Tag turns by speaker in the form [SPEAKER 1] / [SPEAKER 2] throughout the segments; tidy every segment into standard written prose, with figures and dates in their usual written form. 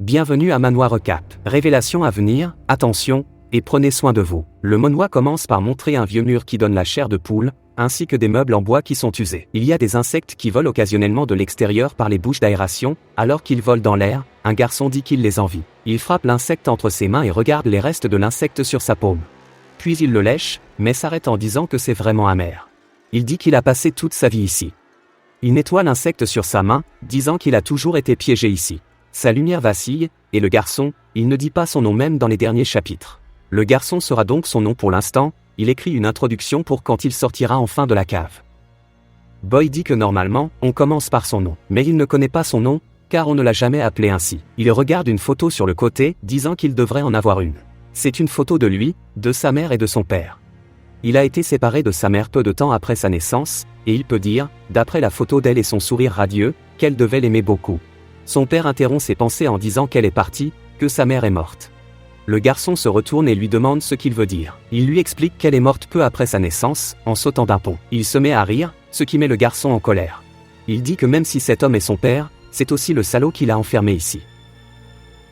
[SPEAKER 1] Bienvenue à Manhwa Recap. Révélation à venir, attention, et prenez soin de vous. Le manhwa commence par montrer un vieux mur qui donne la chair de poule, ainsi que des meubles en bois qui sont usés. Il y a des insectes qui volent occasionnellement de l'extérieur par les bouches d'aération, alors qu'ils volent dans l'air, un garçon dit qu'il les envie. Il frappe l'insecte entre ses mains et regarde les restes de l'insecte sur sa paume. Puis il le lèche, mais s'arrête en disant que c'est vraiment amer. Il dit qu'il a passé toute sa vie ici. Il nettoie l'insecte sur sa main, disant qu'il a toujours été piégé ici. Sa lumière vacille, et le garçon, il ne dit pas son nom même dans les derniers chapitres. Le garçon sera donc son nom pour l'instant, il écrit une introduction pour quand il sortira enfin de la cave. Boy dit que normalement, on commence par son nom, mais il ne connaît pas son nom, car on ne l'a jamais appelé ainsi. Il regarde une photo sur le côté, disant qu'il devrait en avoir une. C'est une photo de lui, de sa mère et de son père. Il a été séparé de sa mère peu de temps après sa naissance, et il peut dire, d'après la photo d'elle et son sourire radieux, qu'elle devait l'aimer beaucoup. Son père interrompt ses pensées en disant qu'elle est partie, que sa mère est morte. Le garçon se retourne et lui demande ce qu'il veut dire. Il lui explique qu'elle est morte peu après sa naissance, en sautant d'un pont. Il se met à rire, ce qui met le garçon en colère. Il dit que même si cet homme est son père, c'est aussi le salaud qui l'a enfermé ici.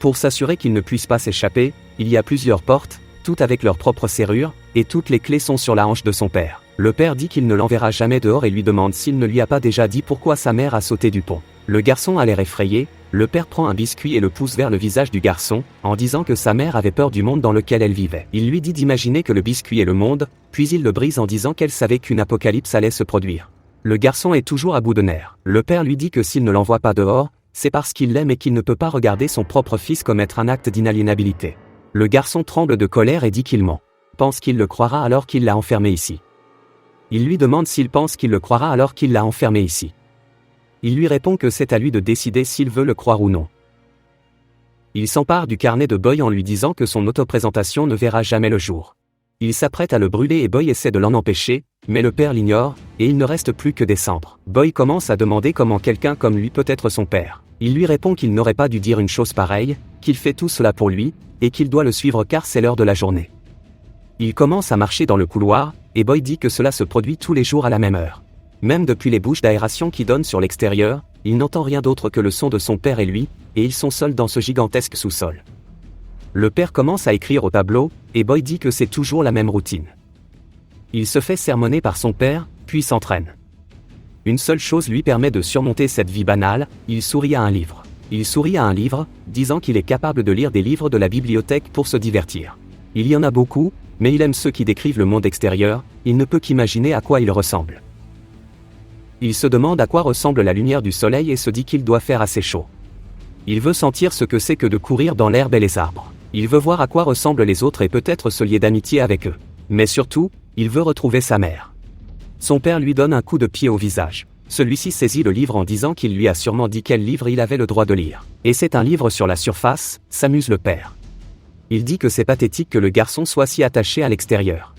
[SPEAKER 1] Pour s'assurer qu'il ne puisse pas s'échapper, il y a plusieurs portes, toutes avec leur propre serrure, et toutes les clés sont sur la hanche de son père. Le père dit qu'il ne l'enverra jamais dehors et lui demande s'il ne lui a pas déjà dit pourquoi sa mère a sauté du pont. Le garçon a l'air effrayé, le père prend un biscuit et le pousse vers le visage du garçon, en disant que sa mère avait peur du monde dans lequel elle vivait. Il lui dit d'imaginer que le biscuit est le monde, puis il le brise en disant qu'elle savait qu'une apocalypse allait se produire. Le garçon est toujours à bout de nerfs. Le père lui dit que s'il ne l'envoie pas dehors, c'est parce qu'il l'aime et qu'il ne peut pas regarder son propre fils commettre un acte d'inaliénabilité. Le garçon tremble de colère et dit qu'il ment. Pense qu'il le croira alors qu'il l'a enfermé ici. Il lui demande s'il pense qu'il le croira alors qu'il l'a enfermé ici. Il lui répond que c'est à lui de décider s'il veut le croire ou non. Il s'empare du carnet de Boy en lui disant que son autoprésentation ne verra jamais le jour. Il s'apprête à le brûler et Boy essaie de l'en empêcher, mais le père l'ignore, et il ne reste plus que des cendres. Boy commence à demander comment quelqu'un comme lui peut être son père. Il lui répond qu'il n'aurait pas dû dire une chose pareille, qu'il fait tout cela pour lui, et qu'il doit le suivre car c'est l'heure de la journée. Il commence à marcher dans le couloir, et Boy dit que cela se produit tous les jours à la même heure. Même depuis les bouches d'aération qui donnent sur l'extérieur, il n'entend rien d'autre que le son de son père et lui, et ils sont seuls dans ce gigantesque sous-sol. Le père commence à écrire au tableau, et Boy dit que c'est toujours la même routine. Il se fait sermonner par son père, puis s'entraîne. Une seule chose lui permet de surmonter cette vie banale, il sourit à un livre. Il sourit à un livre, disant qu'il est capable de lire des livres de la bibliothèque pour se divertir. Il y en a beaucoup, mais il aime ceux qui décrivent le monde extérieur, il ne peut qu'imaginer à quoi il ressemble. Il se demande à quoi ressemble la lumière du soleil et se dit qu'il doit faire assez chaud. Il veut sentir ce que c'est que de courir dans l'herbe et les arbres. Il veut voir à quoi ressemblent les autres et peut-être se lier d'amitié avec eux. Mais surtout, il veut retrouver sa mère. Son père lui donne un coup de pied au visage. Celui-ci saisit le livre en disant qu'il lui a sûrement dit quel livre il avait le droit de lire. Et c'est un livre sur la surface, s'amuse le père. Il dit que c'est pathétique que le garçon soit si attaché à l'extérieur.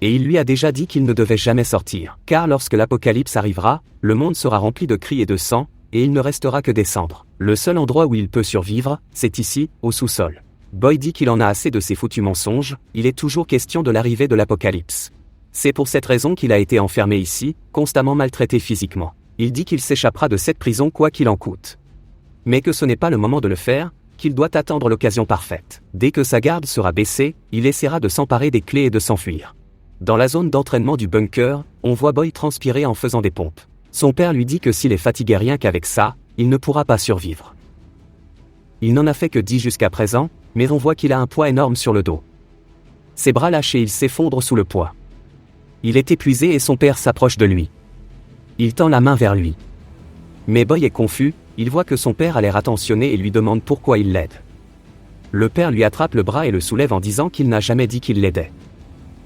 [SPEAKER 1] Et il lui a déjà dit qu'il ne devait jamais sortir, car lorsque l'apocalypse arrivera, le monde sera rempli de cris et de sang, et il ne restera que des cendres. Le seul endroit où il peut survivre, c'est ici, au sous-sol. Boy dit qu'il en a assez de ces foutus mensonges, il est toujours question de l'arrivée de l'apocalypse. C'est pour cette raison qu'il a été enfermé ici, constamment maltraité physiquement. Il dit qu'il s'échappera de cette prison quoi qu'il en coûte. Mais que ce n'est pas le moment de le faire, qu'il doit attendre l'occasion parfaite. Dès que sa garde sera baissée, il essaiera de s'emparer des clés et de s'enfuir. Dans la zone d'entraînement du bunker, on voit Boy transpirer en faisant des pompes. Son père lui dit que s'il est fatigué rien qu'avec ça, il ne pourra pas survivre. Il n'en a fait que 10 jusqu'à présent, mais on voit qu'il a un poids énorme sur le dos. Ses bras lâchent et il s'effondre sous le poids. Il est épuisé et son père s'approche de lui. Il tend la main vers lui. Mais Boy est confus, il voit que son père a l'air attentionné et lui demande pourquoi il l'aide. Le père lui attrape le bras et le soulève en disant qu'il n'a jamais dit qu'il l'aidait.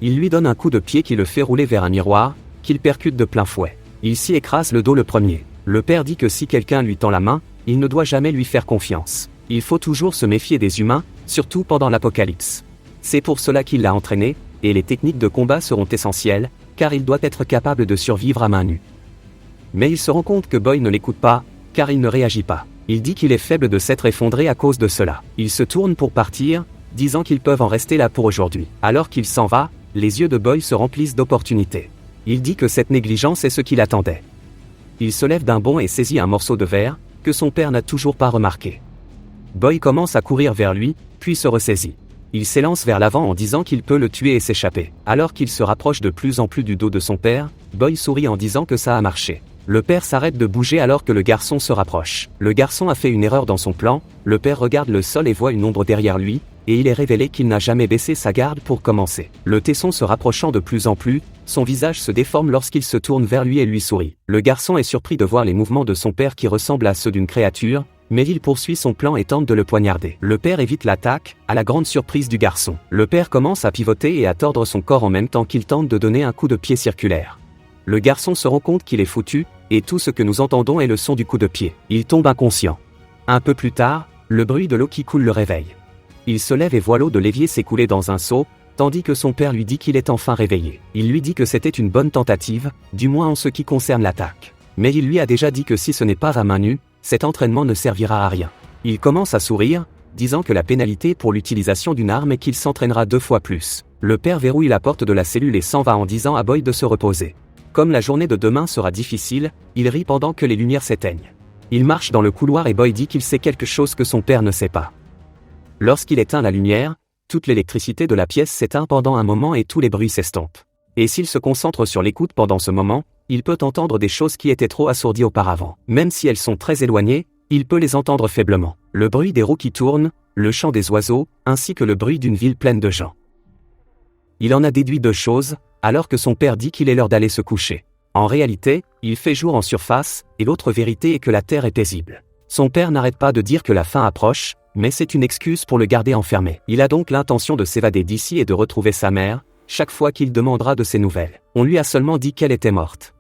[SPEAKER 1] Il lui donne un coup de pied qui le fait rouler vers un miroir, qu'il percute de plein fouet. Il s'y écrase le dos le premier. Le père dit que si quelqu'un lui tend la main, il ne doit jamais lui faire confiance. Il faut toujours se méfier des humains, surtout pendant l'apocalypse. C'est pour cela qu'il l'a entraîné, et les techniques de combat seront essentielles, car il doit être capable de survivre à main nue. Mais il se rend compte que Boy ne l'écoute pas, car il ne réagit pas. Il dit qu'il est faible de s'être effondré à cause de cela. Il se tourne pour partir, disant qu'ils peuvent en rester là pour aujourd'hui. Alors qu'il s'en va, les yeux de Boy se remplissent d'opportunités. Il dit que cette négligence est ce qu'il attendait. Il se lève d'un bond et saisit un morceau de verre, que son père n'a toujours pas remarqué. Boy commence à courir vers lui, puis se ressaisit. Il s'élance vers l'avant en disant qu'il peut le tuer et s'échapper. Alors qu'il se rapproche de plus en plus du dos de son père, Boy sourit en disant que ça a marché. Le père s'arrête de bouger alors que le garçon se rapproche. Le garçon a fait une erreur dans son plan, le père regarde le sol et voit une ombre derrière lui, et il est révélé qu'il n'a jamais baissé sa garde pour commencer. Le tesson se rapprochant de plus en plus, son visage se déforme lorsqu'il se tourne vers lui et lui sourit. Le garçon est surpris de voir les mouvements de son père qui ressemblent à ceux d'une créature, mais il poursuit son plan et tente de le poignarder. Le père évite l'attaque, à la grande surprise du garçon. Le père commence à pivoter et à tordre son corps en même temps qu'il tente de donner un coup de pied circulaire. Le garçon se rend compte qu'il est foutu, et tout ce que nous entendons est le son du coup de pied. Il tombe inconscient. Un peu plus tard, le bruit de l'eau qui coule le réveille. Il se lève et voit l'eau de l'évier s'écouler dans un seau, tandis que son père lui dit qu'il est enfin réveillé. Il lui dit que c'était une bonne tentative, du moins en ce qui concerne l'attaque. Mais il lui a déjà dit que si ce n'est pas à main nue, cet entraînement ne servira à rien. Il commence à sourire, disant que la pénalité pour l'utilisation d'une arme est qu'il s'entraînera 2 fois plus. Le père verrouille la porte de la cellule et s'en va en disant à Boy de se reposer. Comme la journée de demain sera difficile, il rit pendant que les lumières s'éteignent. Il marche dans le couloir et Boy dit qu'il sait quelque chose que son père ne sait pas. Lorsqu'il éteint la lumière, toute l'électricité de la pièce s'éteint pendant un moment et tous les bruits s'estompent. Et s'il se concentre sur l'écoute pendant ce moment, il peut entendre des choses qui étaient trop assourdies auparavant. Même si elles sont très éloignées, il peut les entendre faiblement. Le bruit des roues qui tournent, le chant des oiseaux, ainsi que le bruit d'une ville pleine de gens. Il en a déduit 2 choses, alors que son père dit qu'il est l'heure d'aller se coucher. En réalité, il fait jour en surface, et l'autre vérité est que la terre est paisible. Son père n'arrête pas de dire que la fin approche, mais c'est une excuse pour le garder enfermé. Il a donc l'intention de s'évader d'ici et de retrouver sa mère, chaque fois qu'il demandera de ses nouvelles. On lui a seulement dit qu'elle était morte.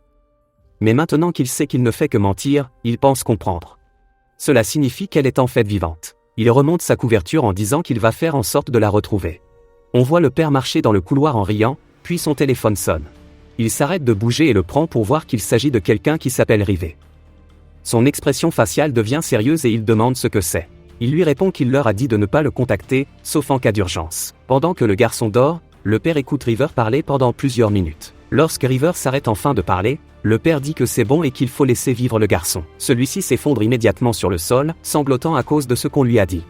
[SPEAKER 1] Mais maintenant qu'il sait qu'il ne fait que mentir, il pense comprendre. Cela signifie qu'elle est en fait vivante. Il remonte sa couverture en disant qu'il va faire en sorte de la retrouver. On voit le père marcher dans le couloir en riant, puis son téléphone sonne. Il s'arrête de bouger et le prend pour voir qu'il s'agit de quelqu'un qui s'appelle Rivet. Son expression faciale devient sérieuse et il demande ce que c'est. Il lui répond qu'il leur a dit de ne pas le contacter, sauf en cas d'urgence. Pendant que le garçon dort, le père écoute River parler pendant plusieurs minutes. Lorsque River s'arrête enfin de parler, le père dit que c'est bon et qu'il faut laisser vivre le garçon. Celui-ci s'effondre immédiatement sur le sol, sanglotant à cause de ce qu'on lui a dit.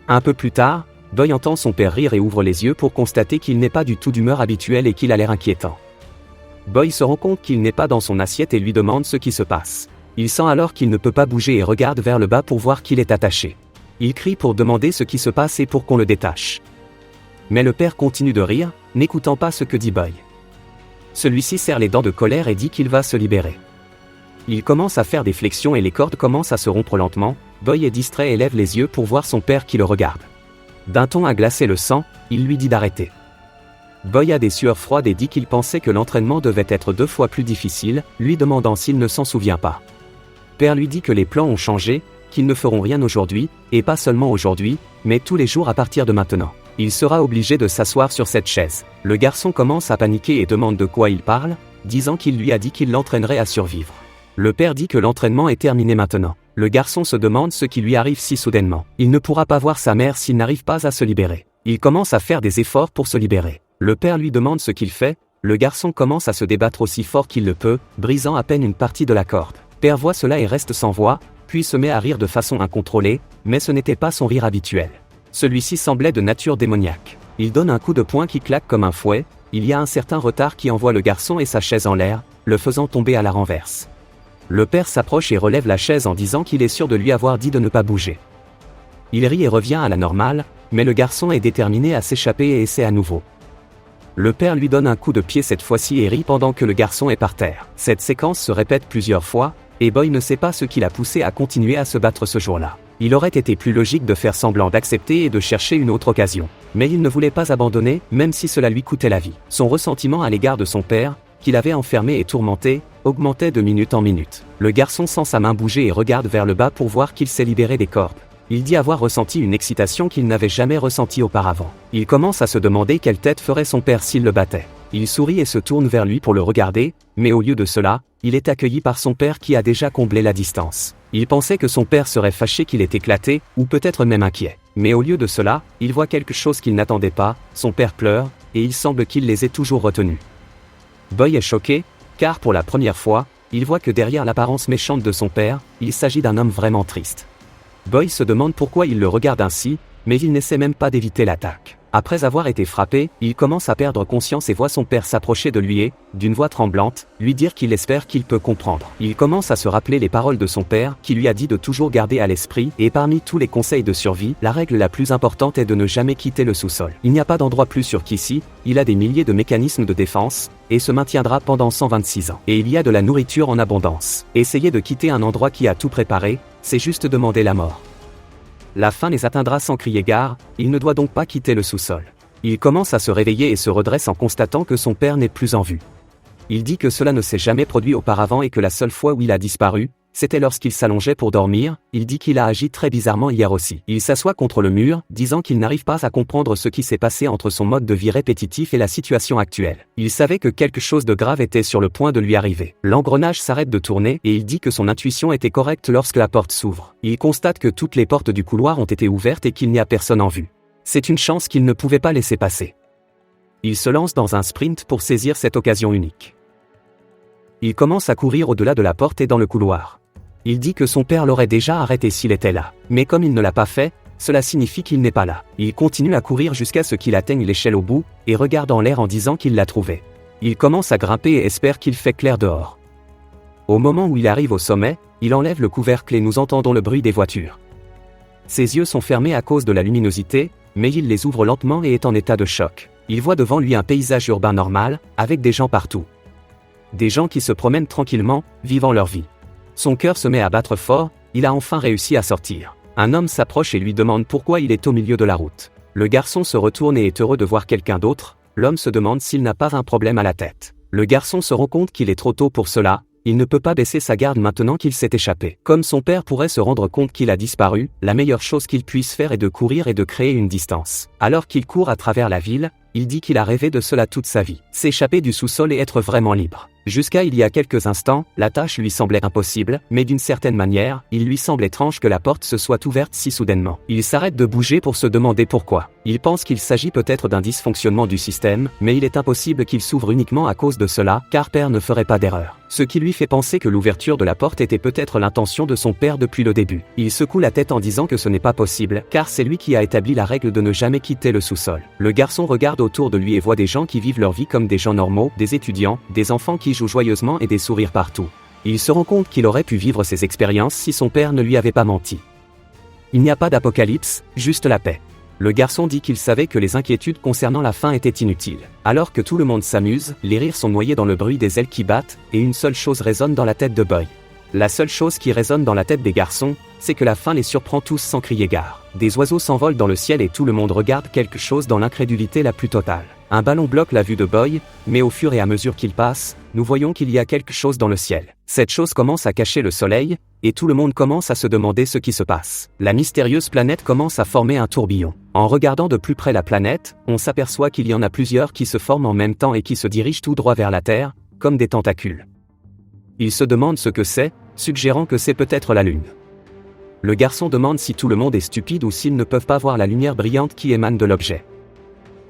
[SPEAKER 1] Un peu plus tard, Boy entend son père rire et ouvre les yeux pour constater qu'il n'est pas du tout d'humeur habituelle et qu'il a l'air inquiétant. Boy se rend compte qu'il n'est pas dans son assiette et lui demande ce qui se passe. Il sent alors qu'il ne peut pas bouger et regarde vers le bas pour voir qu'il est attaché. Il crie pour demander ce qui se passe et pour qu'on le détache. Mais le père continue de rire, n'écoutant pas ce que dit Boy. Celui-ci serre les dents de colère et dit qu'il va se libérer. Il commence à faire des flexions et les cordes commencent à se rompre lentement. Boy est distrait et lève les yeux pour voir son père qui le regarde. D'un ton à glacer le sang, il lui dit d'arrêter. Boy a des sueurs froides et dit qu'il pensait que l'entraînement devait être 2 fois plus difficile, lui demandant s'il ne s'en souvient pas. Père lui dit que les plans ont changé, qu'ils ne feront rien aujourd'hui, et pas seulement aujourd'hui, mais tous les jours à partir de maintenant. Il sera obligé de s'asseoir sur cette chaise. Le garçon commence à paniquer et demande de quoi il parle, disant qu'il lui a dit qu'il l'entraînerait à survivre. Le père dit que l'entraînement est terminé maintenant. Le garçon se demande ce qui lui arrive si soudainement. Il ne pourra pas voir sa mère s'il n'arrive pas à se libérer. Il commence à faire des efforts pour se libérer. Le père lui demande ce qu'il fait, le garçon commence à se débattre aussi fort qu'il le peut, brisant à peine une partie de la corde. Père voit cela et reste sans voix, puis se met à rire de façon incontrôlée, mais ce n'était pas son rire habituel. Celui-ci semblait de nature démoniaque. Il donne un coup de poing qui claque comme un fouet, il y a un certain retard qui envoie le garçon et sa chaise en l'air, le faisant tomber à la renverse. Le père s'approche et relève la chaise en disant qu'il est sûr de lui avoir dit de ne pas bouger. Il rit et revient à la normale, mais le garçon est déterminé à s'échapper et essaie à nouveau. Le père lui donne un coup de pied cette fois-ci et rit pendant que le garçon est par terre. Cette séquence se répète plusieurs fois, et Boy ne sait pas ce qui l'a poussé à continuer à se battre ce jour-là. Il aurait été plus logique de faire semblant d'accepter et de chercher une autre occasion. Mais il ne voulait pas abandonner, même si cela lui coûtait la vie. Son ressentiment à l'égard de son père, qu'il avait enfermé et tourmenté, augmentait de minute en minute. Le garçon sent sa main bouger et regarde vers le bas pour voir qu'il s'est libéré des cordes. Il dit avoir ressenti une excitation qu'il n'avait jamais ressentie auparavant. Il commence à se demander quelle tête ferait son père s'il le battait. Il sourit et se tourne vers lui pour le regarder, mais au lieu de cela, il est accueilli par son père qui a déjà comblé la distance. Il pensait que son père serait fâché qu'il ait éclaté, ou peut-être même inquiet. Mais au lieu de cela, il voit quelque chose qu'il n'attendait pas, son père pleure, et il semble qu'il les ait toujours retenus. Boy est choqué, car pour la première fois, il voit que derrière l'apparence méchante de son père, il s'agit d'un homme vraiment triste. Boy se demande pourquoi il le regarde ainsi, mais il n'essaie même pas d'éviter l'attaque. Après avoir été frappé, il commence à perdre conscience et voit son père s'approcher de lui et, d'une voix tremblante, lui dire qu'il espère qu'il peut comprendre. Il commence à se rappeler les paroles de son père, qui lui a dit de toujours garder à l'esprit, et parmi tous les conseils de survie, la règle la plus importante est de ne jamais quitter le sous-sol. Il n'y a pas d'endroit plus sûr qu'ici, il a des milliers de mécanismes de défense, et se maintiendra pendant 126 ans. Et il y a de la nourriture en abondance. Essayer de quitter un endroit qui a tout préparé, c'est juste demander la mort. La faim les atteindra sans crier gare, il ne doit donc pas quitter le sous-sol. Il commence à se réveiller et se redresse en constatant que son père n'est plus en vue. Il dit que cela ne s'est jamais produit auparavant et que la seule fois où il a disparu, c'était lorsqu'il s'allongeait pour dormir. Il dit qu'il a agi très bizarrement hier aussi. Il s'assoit contre le mur, disant qu'il n'arrive pas à comprendre ce qui s'est passé entre son mode de vie répétitif et la situation actuelle. Il savait que quelque chose de grave était sur le point de lui arriver. L'engrenage s'arrête de tourner et il dit que son intuition était correcte lorsque la porte s'ouvre. Il constate que toutes les portes du couloir ont été ouvertes et qu'il n'y a personne en vue. C'est une chance qu'il ne pouvait pas laisser passer. Il se lance dans un sprint pour saisir cette occasion unique. Il commence à courir au-delà de la porte et dans le couloir. Il dit que son père l'aurait déjà arrêté s'il était là. Mais comme il ne l'a pas fait, cela signifie qu'il n'est pas là. Il continue à courir jusqu'à ce qu'il atteigne l'échelle au bout, et regarde en l'air en disant qu'il l'a trouvé. Il commence à grimper et espère qu'il fait clair dehors. Au moment où il arrive au sommet, il enlève le couvercle et nous entendons le bruit des voitures. Ses yeux sont fermés à cause de la luminosité, mais il les ouvre lentement et est en état de choc. Il voit devant lui un paysage urbain normal, avec des gens partout. Des gens qui se promènent tranquillement, vivant leur vie. Son cœur se met à battre fort, il a enfin réussi à sortir. Un homme s'approche et lui demande pourquoi il est au milieu de la route. Le garçon se retourne et est heureux de voir quelqu'un d'autre. L'homme se demande s'il n'a pas un problème à la tête. Le garçon se rend compte qu'il est trop tôt pour cela, il ne peut pas baisser sa garde maintenant qu'il s'est échappé. Comme son père pourrait se rendre compte qu'il a disparu, la meilleure chose qu'il puisse faire est de courir et de créer une distance. Alors qu'il court à travers la ville, il dit qu'il a rêvé de cela toute sa vie. S'échapper du sous-sol et être vraiment libre. Jusqu'à il y a quelques instants, la tâche lui semblait impossible, mais d'une certaine manière, il lui semble étrange que la porte se soit ouverte si soudainement. Il s'arrête de bouger pour se demander pourquoi. Il pense qu'il s'agit peut-être d'un dysfonctionnement du système, mais il est impossible qu'il s'ouvre uniquement à cause de cela, car père ne ferait pas d'erreur. Ce qui lui fait penser que l'ouverture de la porte était peut-être l'intention de son père depuis le début. Il secoue la tête en disant que ce n'est pas possible, car c'est lui qui a établi la règle de ne jamais quitter le sous-sol. Le garçon regarde autour de lui et voit des gens qui vivent leur vie comme des gens normaux, des étudiants, des enfants qui jouent joyeusement et des sourires partout. Il se rend compte qu'il aurait pu vivre ces expériences si son père ne lui avait pas menti. Il n'y a pas d'apocalypse, juste la paix. Le garçon dit qu'il savait que les inquiétudes concernant la fin étaient inutiles. Alors que tout le monde s'amuse, les rires sont noyés dans le bruit des ailes qui battent, et une seule chose résonne dans la tête de Boy. La seule chose qui résonne dans la tête des garçons, c'est que la faim les surprend tous sans crier gare. Des oiseaux s'envolent dans le ciel et tout le monde regarde quelque chose dans l'incrédulité la plus totale. Un ballon bloque la vue de Boy, mais au fur et à mesure qu'il passe, nous voyons qu'il y a quelque chose dans le ciel. Cette chose commence à cacher le soleil, et tout le monde commence à se demander ce qui se passe. La mystérieuse planète commence à former un tourbillon. En regardant de plus près la planète, on s'aperçoit qu'il y en a plusieurs qui se forment en même temps et qui se dirigent tout droit vers la Terre, comme des tentacules. Il se demande ce que c'est, suggérant que c'est peut-être la Lune. Le garçon demande si tout le monde est stupide ou s'ils ne peuvent pas voir la lumière brillante qui émane de l'objet.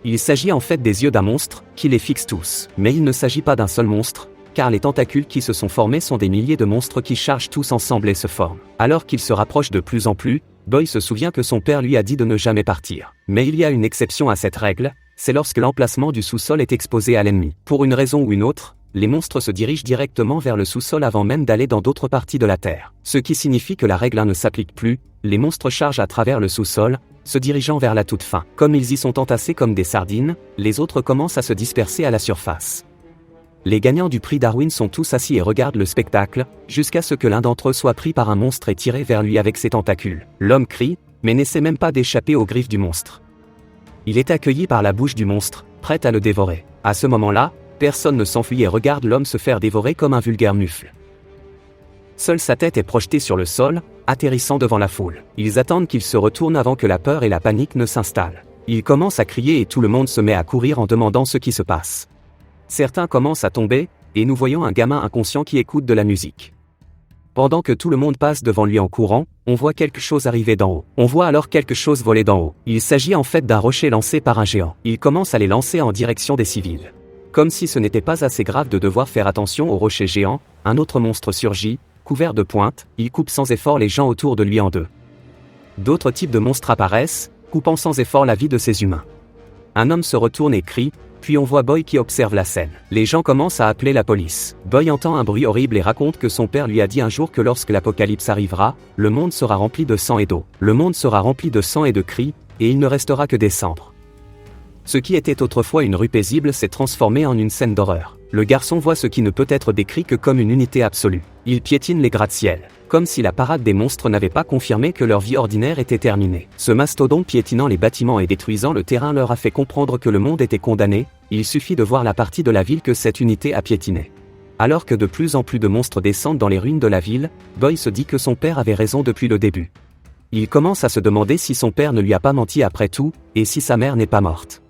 [SPEAKER 1] Il s'agit en fait des yeux d'un monstre, qui les fixe tous. Mais il ne s'agit pas d'un seul monstre, car les tentacules qui se sont formés sont des milliers de monstres qui chargent tous ensemble et se forment. Alors qu'il se rapproche de plus en plus, Boy se souvient que son père lui a dit de ne jamais partir. Mais il y a une exception à cette règle, c'est lorsque l'emplacement du sous-sol est exposé à l'ennemi. Pour une raison ou une autre, les monstres se dirigent directement vers le sous-sol avant même d'aller dans d'autres parties de la Terre. Ce qui signifie que la règle 1 ne s'applique plus, les monstres chargent à travers le sous-sol, se dirigeant vers la toute fin. Comme ils y sont entassés comme des sardines, les autres commencent à se disperser à la surface. Les gagnants du prix Darwin sont tous assis et regardent le spectacle, jusqu'à ce que l'un d'entre eux soit pris par un monstre et tiré vers lui avec ses tentacules. L'homme crie, mais n'essaie même pas d'échapper aux griffes du monstre. Il est accueilli par la bouche du monstre, prête à le dévorer. À ce moment-là, personne ne s'enfuit et regarde l'homme se faire dévorer comme un vulgaire mufle. Seule sa tête est projetée sur le sol, atterrissant devant la foule. Ils attendent qu'il se retourne avant que la peur et la panique ne s'installent. Il commence à crier et tout le monde se met à courir en demandant ce qui se passe. Certains commencent à tomber, et nous voyons un gamin inconscient qui écoute de la musique. Pendant que tout le monde passe devant lui en courant, on voit quelque chose arriver d'en haut. On voit alors quelque chose voler d'en haut. Il s'agit en fait d'un rocher lancé par un géant. Il commence à les lancer en direction des civils. Comme si ce n'était pas assez grave de devoir faire attention au rocher géant, un autre monstre surgit, couvert de pointes, il coupe sans effort les gens autour de lui en deux. D'autres types de monstres apparaissent, coupant sans effort la vie de ces humains. Un homme se retourne et crie, puis on voit Boy qui observe la scène. Les gens commencent à appeler la police. Boy entend un bruit horrible et raconte que son père lui a dit un jour que lorsque l'apocalypse arrivera, le monde sera rempli de sang et d'eau. Le monde sera rempli de sang et de cris, et il ne restera que des cendres. Ce qui était autrefois une rue paisible s'est transformé en une scène d'horreur. Le garçon voit ce qui ne peut être décrit que comme une unité absolue. Il piétine les gratte-ciel, comme si la parade des monstres n'avait pas confirmé que leur vie ordinaire était terminée. Ce mastodonte piétinant les bâtiments et détruisant le terrain leur a fait comprendre que le monde était condamné, il suffit de voir la partie de la ville que cette unité a piétinée. Alors que de plus en plus de monstres descendent dans les ruines de la ville, Boy se dit que son père avait raison depuis le début. Il commence à se demander si son père ne lui a pas menti après tout, et si sa mère n'est pas morte.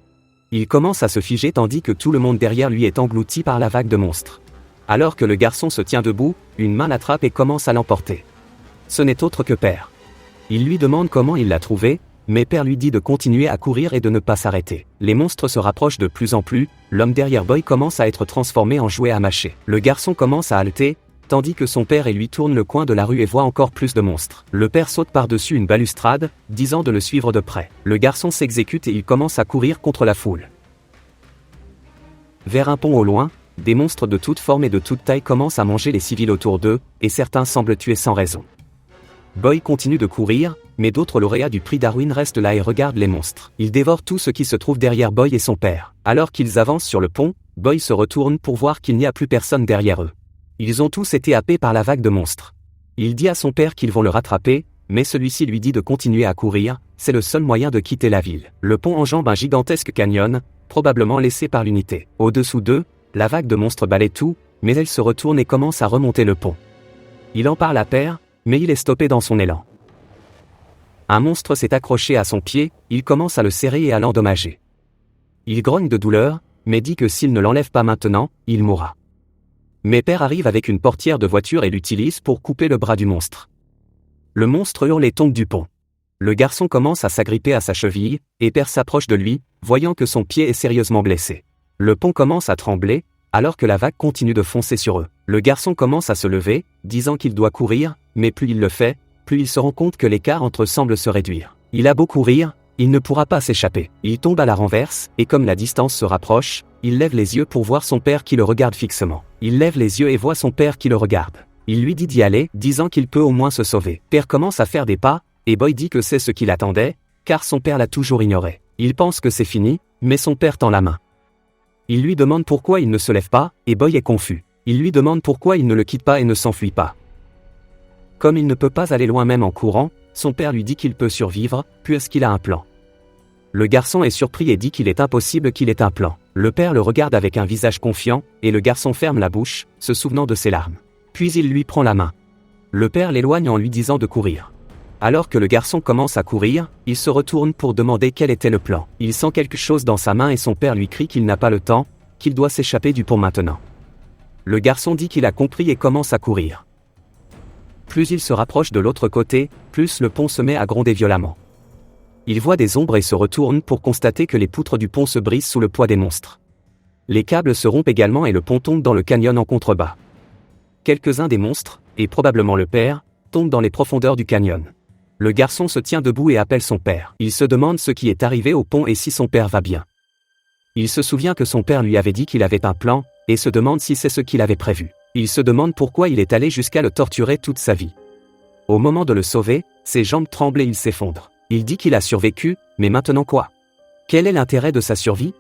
[SPEAKER 1] Il commence à se figer tandis que tout le monde derrière lui est englouti par la vague de monstres. Alors que le garçon se tient debout, une main l'attrape et commence à l'emporter. Ce n'est autre que Père. Il lui demande comment il l'a trouvé, mais Père lui dit de continuer à courir et de ne pas s'arrêter. Les monstres se rapprochent de plus en plus, l'homme derrière Boy commence à être transformé en jouet à mâcher. Le garçon commence à halter, tandis que son père et lui tournent le coin de la rue et voient encore plus de monstres. Le père saute par-dessus une balustrade, disant de le suivre de près. Le garçon s'exécute et il commence à courir contre la foule. Vers un pont au loin, des monstres de toutes formes et de toutes tailles commencent à manger les civils autour d'eux, et certains semblent tuer sans raison. Boy continue de courir, mais d'autres lauréats du prix Darwin restent là et regardent les monstres. Ils dévorent tout ce qui se trouve derrière Boy et son père. Alors qu'ils avancent sur le pont, Boy se retourne pour voir qu'il n'y a plus personne derrière eux. Ils ont tous été happés par la vague de monstres. Il dit à son père qu'ils vont le rattraper, mais celui-ci lui dit de continuer à courir, c'est le seul moyen de quitter la ville. Le pont enjambe un gigantesque canyon, probablement laissé par l'unité. Au-dessous d'eux, la vague de monstres balaie tout, mais elle se retourne et commence à remonter le pont. Il en parle à Père, mais il est stoppé dans son élan. Un monstre s'est accroché à son pied, il commence à le serrer et à l'endommager. Il grogne de douleur, mais dit que s'il ne l'enlève pas maintenant, il mourra. Mais Père arrive avec une portière de voiture et l'utilise pour couper le bras du monstre. Le monstre hurle et tombe du pont. Le garçon commence à s'agripper à sa cheville, et Père s'approche de lui, voyant que son pied est sérieusement blessé. Le pont commence à trembler, alors que la vague continue de foncer sur eux. Le garçon commence à se lever, disant qu'il doit courir, mais plus il le fait, plus il se rend compte que l'écart entre eux semble se réduire. Il a beau courir, il ne pourra pas s'échapper. Il tombe à la renverse, et comme la distance se rapproche, il lève les yeux pour voir son père qui le regarde fixement. Il lève les yeux et voit son père qui le regarde. Il lui dit d'y aller, disant qu'il peut au moins se sauver. Père commence à faire des pas, et Boy dit que c'est ce qu'il attendait, car son père l'a toujours ignoré. Il pense que c'est fini, mais son père tend la main. Il lui demande pourquoi il ne se lève pas, et Boy est confus. Il lui demande pourquoi il ne le quitte pas et ne s'enfuit pas. Comme il ne peut pas aller loin même en courant, son père lui dit qu'il peut survivre, puisqu'il a un plan. Le garçon est surpris et dit qu'il est impossible qu'il ait un plan. Le père le regarde avec un visage confiant, et le garçon ferme la bouche, se souvenant de ses larmes. Puis il lui prend la main. Le père l'éloigne en lui disant de courir. Alors que le garçon commence à courir, il se retourne pour demander quel était le plan. Il sent quelque chose dans sa main et son père lui crie qu'il n'a pas le temps, qu'il doit s'échapper du pont maintenant. Le garçon dit qu'il a compris et commence à courir. Plus il se rapproche de l'autre côté, plus le pont se met à gronder violemment. Il voit des ombres et se retourne pour constater que les poutres du pont se brisent sous le poids des monstres. Les câbles se rompent également et le pont tombe dans le canyon en contrebas. Quelques-uns des monstres, et probablement le père, tombent dans les profondeurs du canyon. Le garçon se tient debout et appelle son père. Il se demande ce qui est arrivé au pont et si son père va bien. Il se souvient que son père lui avait dit qu'il avait un plan, et se demande si c'est ce qu'il avait prévu. Il se demande pourquoi il est allé jusqu'à le torturer toute sa vie. Au moment de le sauver, ses jambes tremblent et il s'effondre. Il dit qu'il a survécu, mais maintenant quoi? Quel est l'intérêt de sa survie?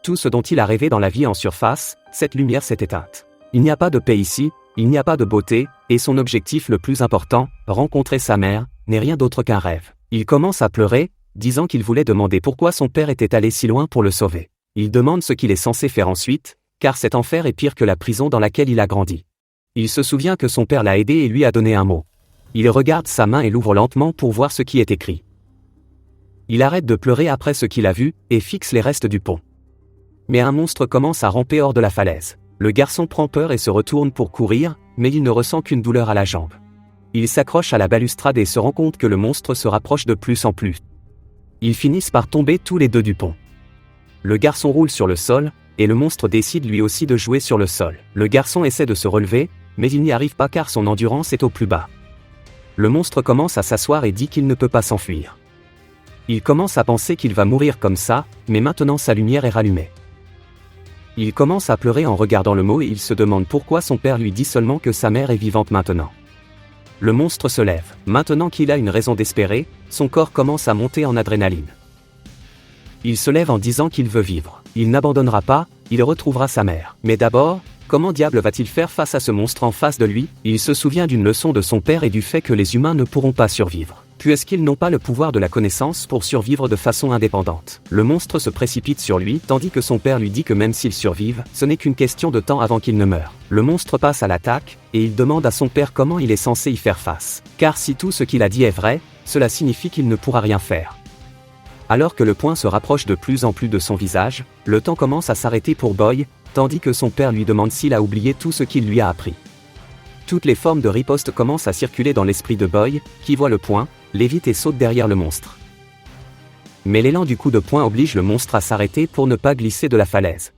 [SPEAKER 1] Tout ce dont il a rêvé dans la vie en surface, cette lumière s'est éteinte. Il n'y a pas de paix ici, il n'y a pas de beauté, et son objectif le plus important, rencontrer sa mère, n'est rien d'autre qu'un rêve. Il commence à pleurer, disant qu'il voulait demander pourquoi son père était allé si loin pour le sauver. Il demande ce qu'il est censé faire ensuite, car cet enfer est pire que la prison dans laquelle il a grandi. Il se souvient que son père l'a aidé et lui a donné un mot. Il regarde sa main et l'ouvre lentement pour voir ce qui est écrit. Il arrête de pleurer après ce qu'il a vu, et fixe les restes du pont. Mais un monstre commence à ramper hors de la falaise. Le garçon prend peur et se retourne pour courir, mais il ne ressent qu'une douleur à la jambe. Il s'accroche à la balustrade et se rend compte que le monstre se rapproche de plus en plus. Ils finissent par tomber tous les deux du pont. Le garçon roule sur le sol, et le monstre décide lui aussi de jouer sur le sol. Le garçon essaie de se relever, mais il n'y arrive pas car son endurance est au plus bas. Le monstre commence à s'asseoir et dit qu'il ne peut pas s'enfuir. Il commence à penser qu'il va mourir comme ça, mais maintenant sa lumière est rallumée. Il commence à pleurer en regardant le mot et il se demande pourquoi son père lui dit seulement que sa mère est vivante maintenant. Le monstre se lève. Maintenant qu'il a une raison d'espérer, son corps commence à monter en adrénaline. Il se lève en disant qu'il veut vivre. Il n'abandonnera pas, il retrouvera sa mère. Mais d'abord, comment diable va-t-il faire face à ce monstre en face de lui? Il se souvient d'une leçon de son père et du fait que les humains ne pourront pas survivre, puisqu'ils n'ont pas le pouvoir de la connaissance pour survivre de façon indépendante. Le monstre se précipite sur lui, tandis que son père lui dit que même s'ils survivent, ce n'est qu'une question de temps avant qu'il ne meure. Le monstre passe à l'attaque, et il demande à son père comment il est censé y faire face. Car si tout ce qu'il a dit est vrai, cela signifie qu'il ne pourra rien faire. Alors que le poing se rapproche de plus en plus de son visage, le temps commence à s'arrêter pour Boy, tandis que son père lui demande s'il a oublié tout ce qu'il lui a appris. Toutes les formes de riposte commencent à circuler dans l'esprit de Boy, qui voit le poing, l'évite et saute derrière le monstre. Mais l'élan du coup de poing oblige le monstre à s'arrêter pour ne pas glisser de la falaise.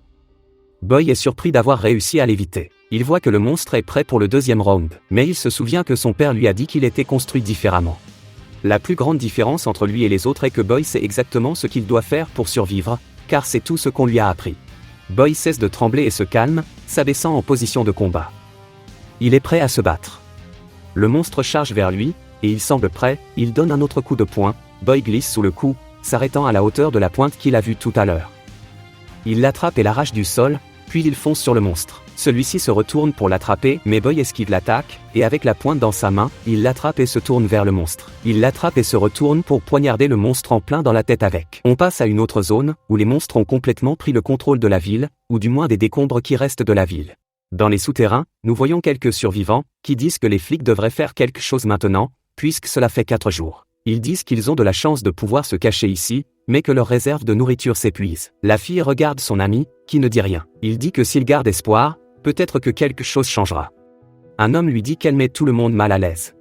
[SPEAKER 1] Boy est surpris d'avoir réussi à l'éviter. Il voit que le monstre est prêt pour le deuxième round, mais il se souvient que son père lui a dit qu'il était construit différemment. La plus grande différence entre lui et les autres est que Boy sait exactement ce qu'il doit faire pour survivre, car c'est tout ce qu'on lui a appris. Boy cesse de trembler et se calme, s'abaissant en position de combat. Il est prêt à se battre. Le monstre charge vers lui, et il semble prêt, il donne un autre coup de poing, Boy glisse sous le coup, s'arrêtant à la hauteur de la pointe qu'il a vue tout à l'heure. Il l'attrape et l'arrache du sol, puis il fonce sur le monstre. Celui-ci se retourne pour l'attraper, mais Boy esquive l'attaque, et avec la pointe dans sa main, il l'attrape et se tourne vers le monstre. Il l'attrape et se retourne pour poignarder le monstre en plein dans la tête avec. On passe à une autre zone, où les monstres ont complètement pris le contrôle de la ville, ou du moins des décombres qui restent de la ville. Dans les souterrains, nous voyons quelques survivants, qui disent que les flics devraient faire quelque chose maintenant, puisque cela fait 4 jours. Ils disent qu'ils ont de la chance de pouvoir se cacher ici, mais que leur réserve de nourriture s'épuise. La fille regarde son ami, qui ne dit rien. Il dit que s'il garde espoir, peut-être que quelque chose changera. Un homme lui dit qu'elle met tout le monde mal à l'aise.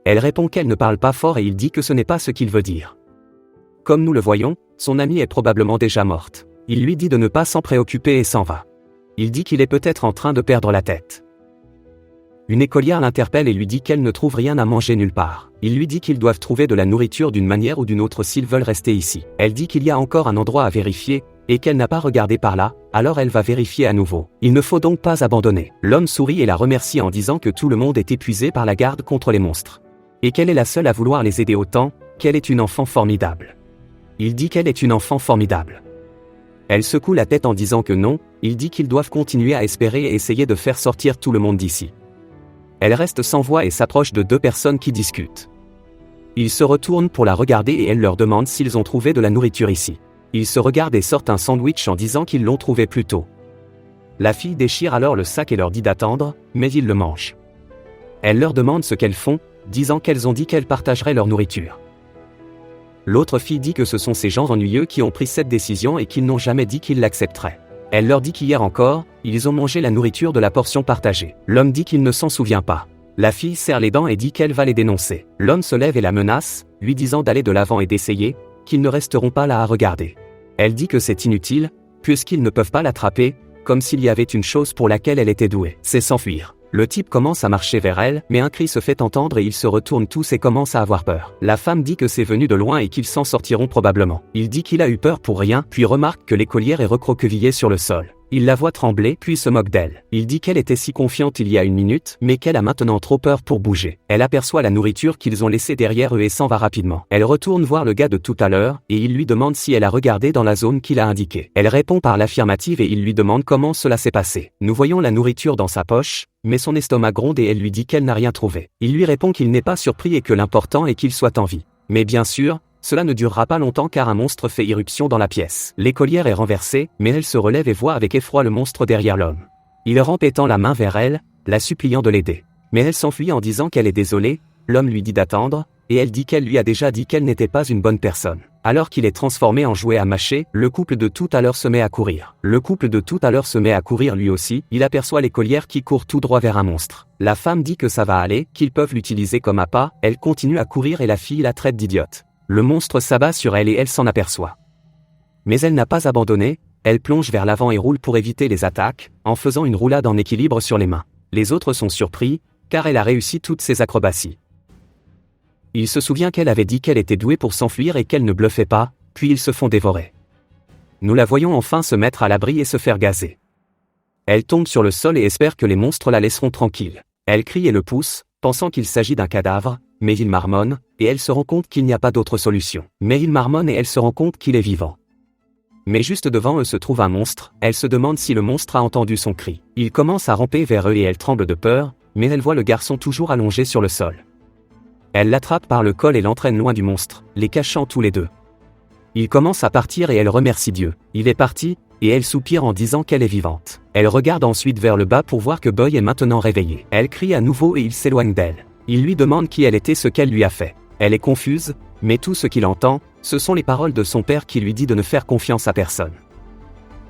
[SPEAKER 1] Elle répond qu'elle ne parle pas fort et il dit que ce n'est pas ce qu'il veut dire. Comme nous le voyons, son amie est probablement déjà morte. Il lui dit de ne pas s'en préoccuper et s'en va. Il dit qu'il est peut-être en train de perdre la tête. Une écolière l'interpelle et lui dit qu'elle ne trouve rien à manger nulle part. Il lui dit qu'ils doivent trouver de la nourriture d'une manière ou d'une autre s'ils veulent rester ici. Elle dit qu'il y a encore un endroit à vérifier, et qu'elle n'a pas regardé par là, alors elle va vérifier à nouveau. Il ne faut donc pas abandonner. L'homme sourit et la remercie en disant que tout le monde est épuisé par la garde contre les monstres. Et qu'elle est la seule à vouloir les aider autant, qu'elle est une enfant formidable. Il dit qu'elle est une enfant formidable. Elle secoue la tête en disant que non, il dit qu'ils doivent continuer à espérer et essayer de faire sortir tout le monde d'ici. Elle reste sans voix et s'approche de 2 personnes qui discutent. Ils se retournent pour la regarder et elle leur demande s'ils ont trouvé de la nourriture ici. Ils se regardent et sortent un sandwich en disant qu'ils l'ont trouvé plus tôt. La fille déchire alors le sac et leur dit d'attendre, mais ils le mangent. Elle leur demande ce qu'elles font, disant qu'elles ont dit qu'elles partageraient leur nourriture. L'autre fille dit que ce sont ces gens ennuyeux qui ont pris cette décision et qu'ils n'ont jamais dit qu'ils l'accepteraient. Elle leur dit qu'hier encore, ils ont mangé la nourriture de la portion partagée. L'homme dit qu'il ne s'en souvient pas. La fille serre les dents et dit qu'elle va les dénoncer. L'homme se lève et la menace, lui disant d'aller de l'avant et d'essayer, qu'ils ne resteront pas là à regarder. Elle dit que c'est inutile, puisqu'ils ne peuvent pas l'attraper, comme s'il y avait une chose pour laquelle elle était douée. C'est s'enfuir. Le type commence à marcher vers elle, mais un cri se fait entendre et ils se retournent tous et commencent à avoir peur. La femme dit que c'est venu de loin et qu'ils s'en sortiront probablement. Il dit qu'il a eu peur pour rien, puis remarque que l'écolière est recroquevillée sur le sol. Il la voit trembler, puis se moque d'elle. Il dit qu'elle était si confiante il y a 1 minute, mais qu'elle a maintenant trop peur pour bouger. Elle aperçoit la nourriture qu'ils ont laissée derrière eux et s'en va rapidement. Elle retourne voir le gars de tout à l'heure, et il lui demande si elle a regardé dans la zone qu'il a indiquée. Elle répond par l'affirmative et il lui demande comment cela s'est passé. Nous voyons la nourriture dans sa poche, mais son estomac gronde et elle lui dit qu'elle n'a rien trouvé. Il lui répond qu'il n'est pas surpris et que l'important est qu'il soit en vie. Mais bien sûr, cela ne durera pas longtemps car un monstre fait irruption dans la pièce. L'écolière est renversée, mais elle se relève et voit avec effroi le monstre derrière l'homme. Il rampe étend la main vers elle, la suppliant de l'aider. Mais elle s'enfuit en disant qu'elle est désolée, l'homme lui dit d'attendre, et elle dit qu'elle lui a déjà dit qu'elle n'était pas une bonne personne. Alors qu'il est transformé en jouet à mâcher, le couple de tout à l'heure se met à courir. Le couple de tout à l'heure se met à courir lui aussi, il aperçoit l'écolière qui court tout droit vers un monstre. La femme dit que ça va aller, qu'ils peuvent l'utiliser comme appât, elle continue à courir et la fille la traite d'idiote. Le monstre s'abat sur elle et elle s'en aperçoit. Mais elle n'a pas abandonné, elle plonge vers l'avant et roule pour éviter les attaques, en faisant une roulade en équilibre sur les mains. Les autres sont surpris, car elle a réussi toutes ses acrobaties. Il se souvient qu'elle avait dit qu'elle était douée pour s'enfuir et qu'elle ne bluffait pas, puis ils se font dévorer. Nous la voyons enfin se mettre à l'abri et se faire gazer. Elle tombe sur le sol et espère que les monstres la laisseront tranquille. Elle crie et le pousse, pensant qu'il s'agit d'un cadavre, mais il marmonne, et elle se rend compte qu'il n'y a pas d'autre solution. Mais il marmonne et elle se rend compte qu'il est vivant. Mais juste devant eux se trouve un monstre, elle se demande si le monstre a entendu son cri. Il commence à ramper vers eux et elle tremble de peur, mais elle voit le garçon toujours allongé sur le sol. Elle l'attrape par le col et l'entraîne loin du monstre, les cachant tous les deux. Il commence à partir et elle remercie Dieu. Il est parti, et elle soupire en disant qu'elle est vivante. Elle regarde ensuite vers le bas pour voir que Boy est maintenant réveillé. Elle crie à nouveau et il s'éloigne d'elle. Il lui demande qui elle était, ce qu'elle lui a fait. Elle est confuse, mais tout ce qu'il entend, ce sont les paroles de son père qui lui dit de ne faire confiance à personne.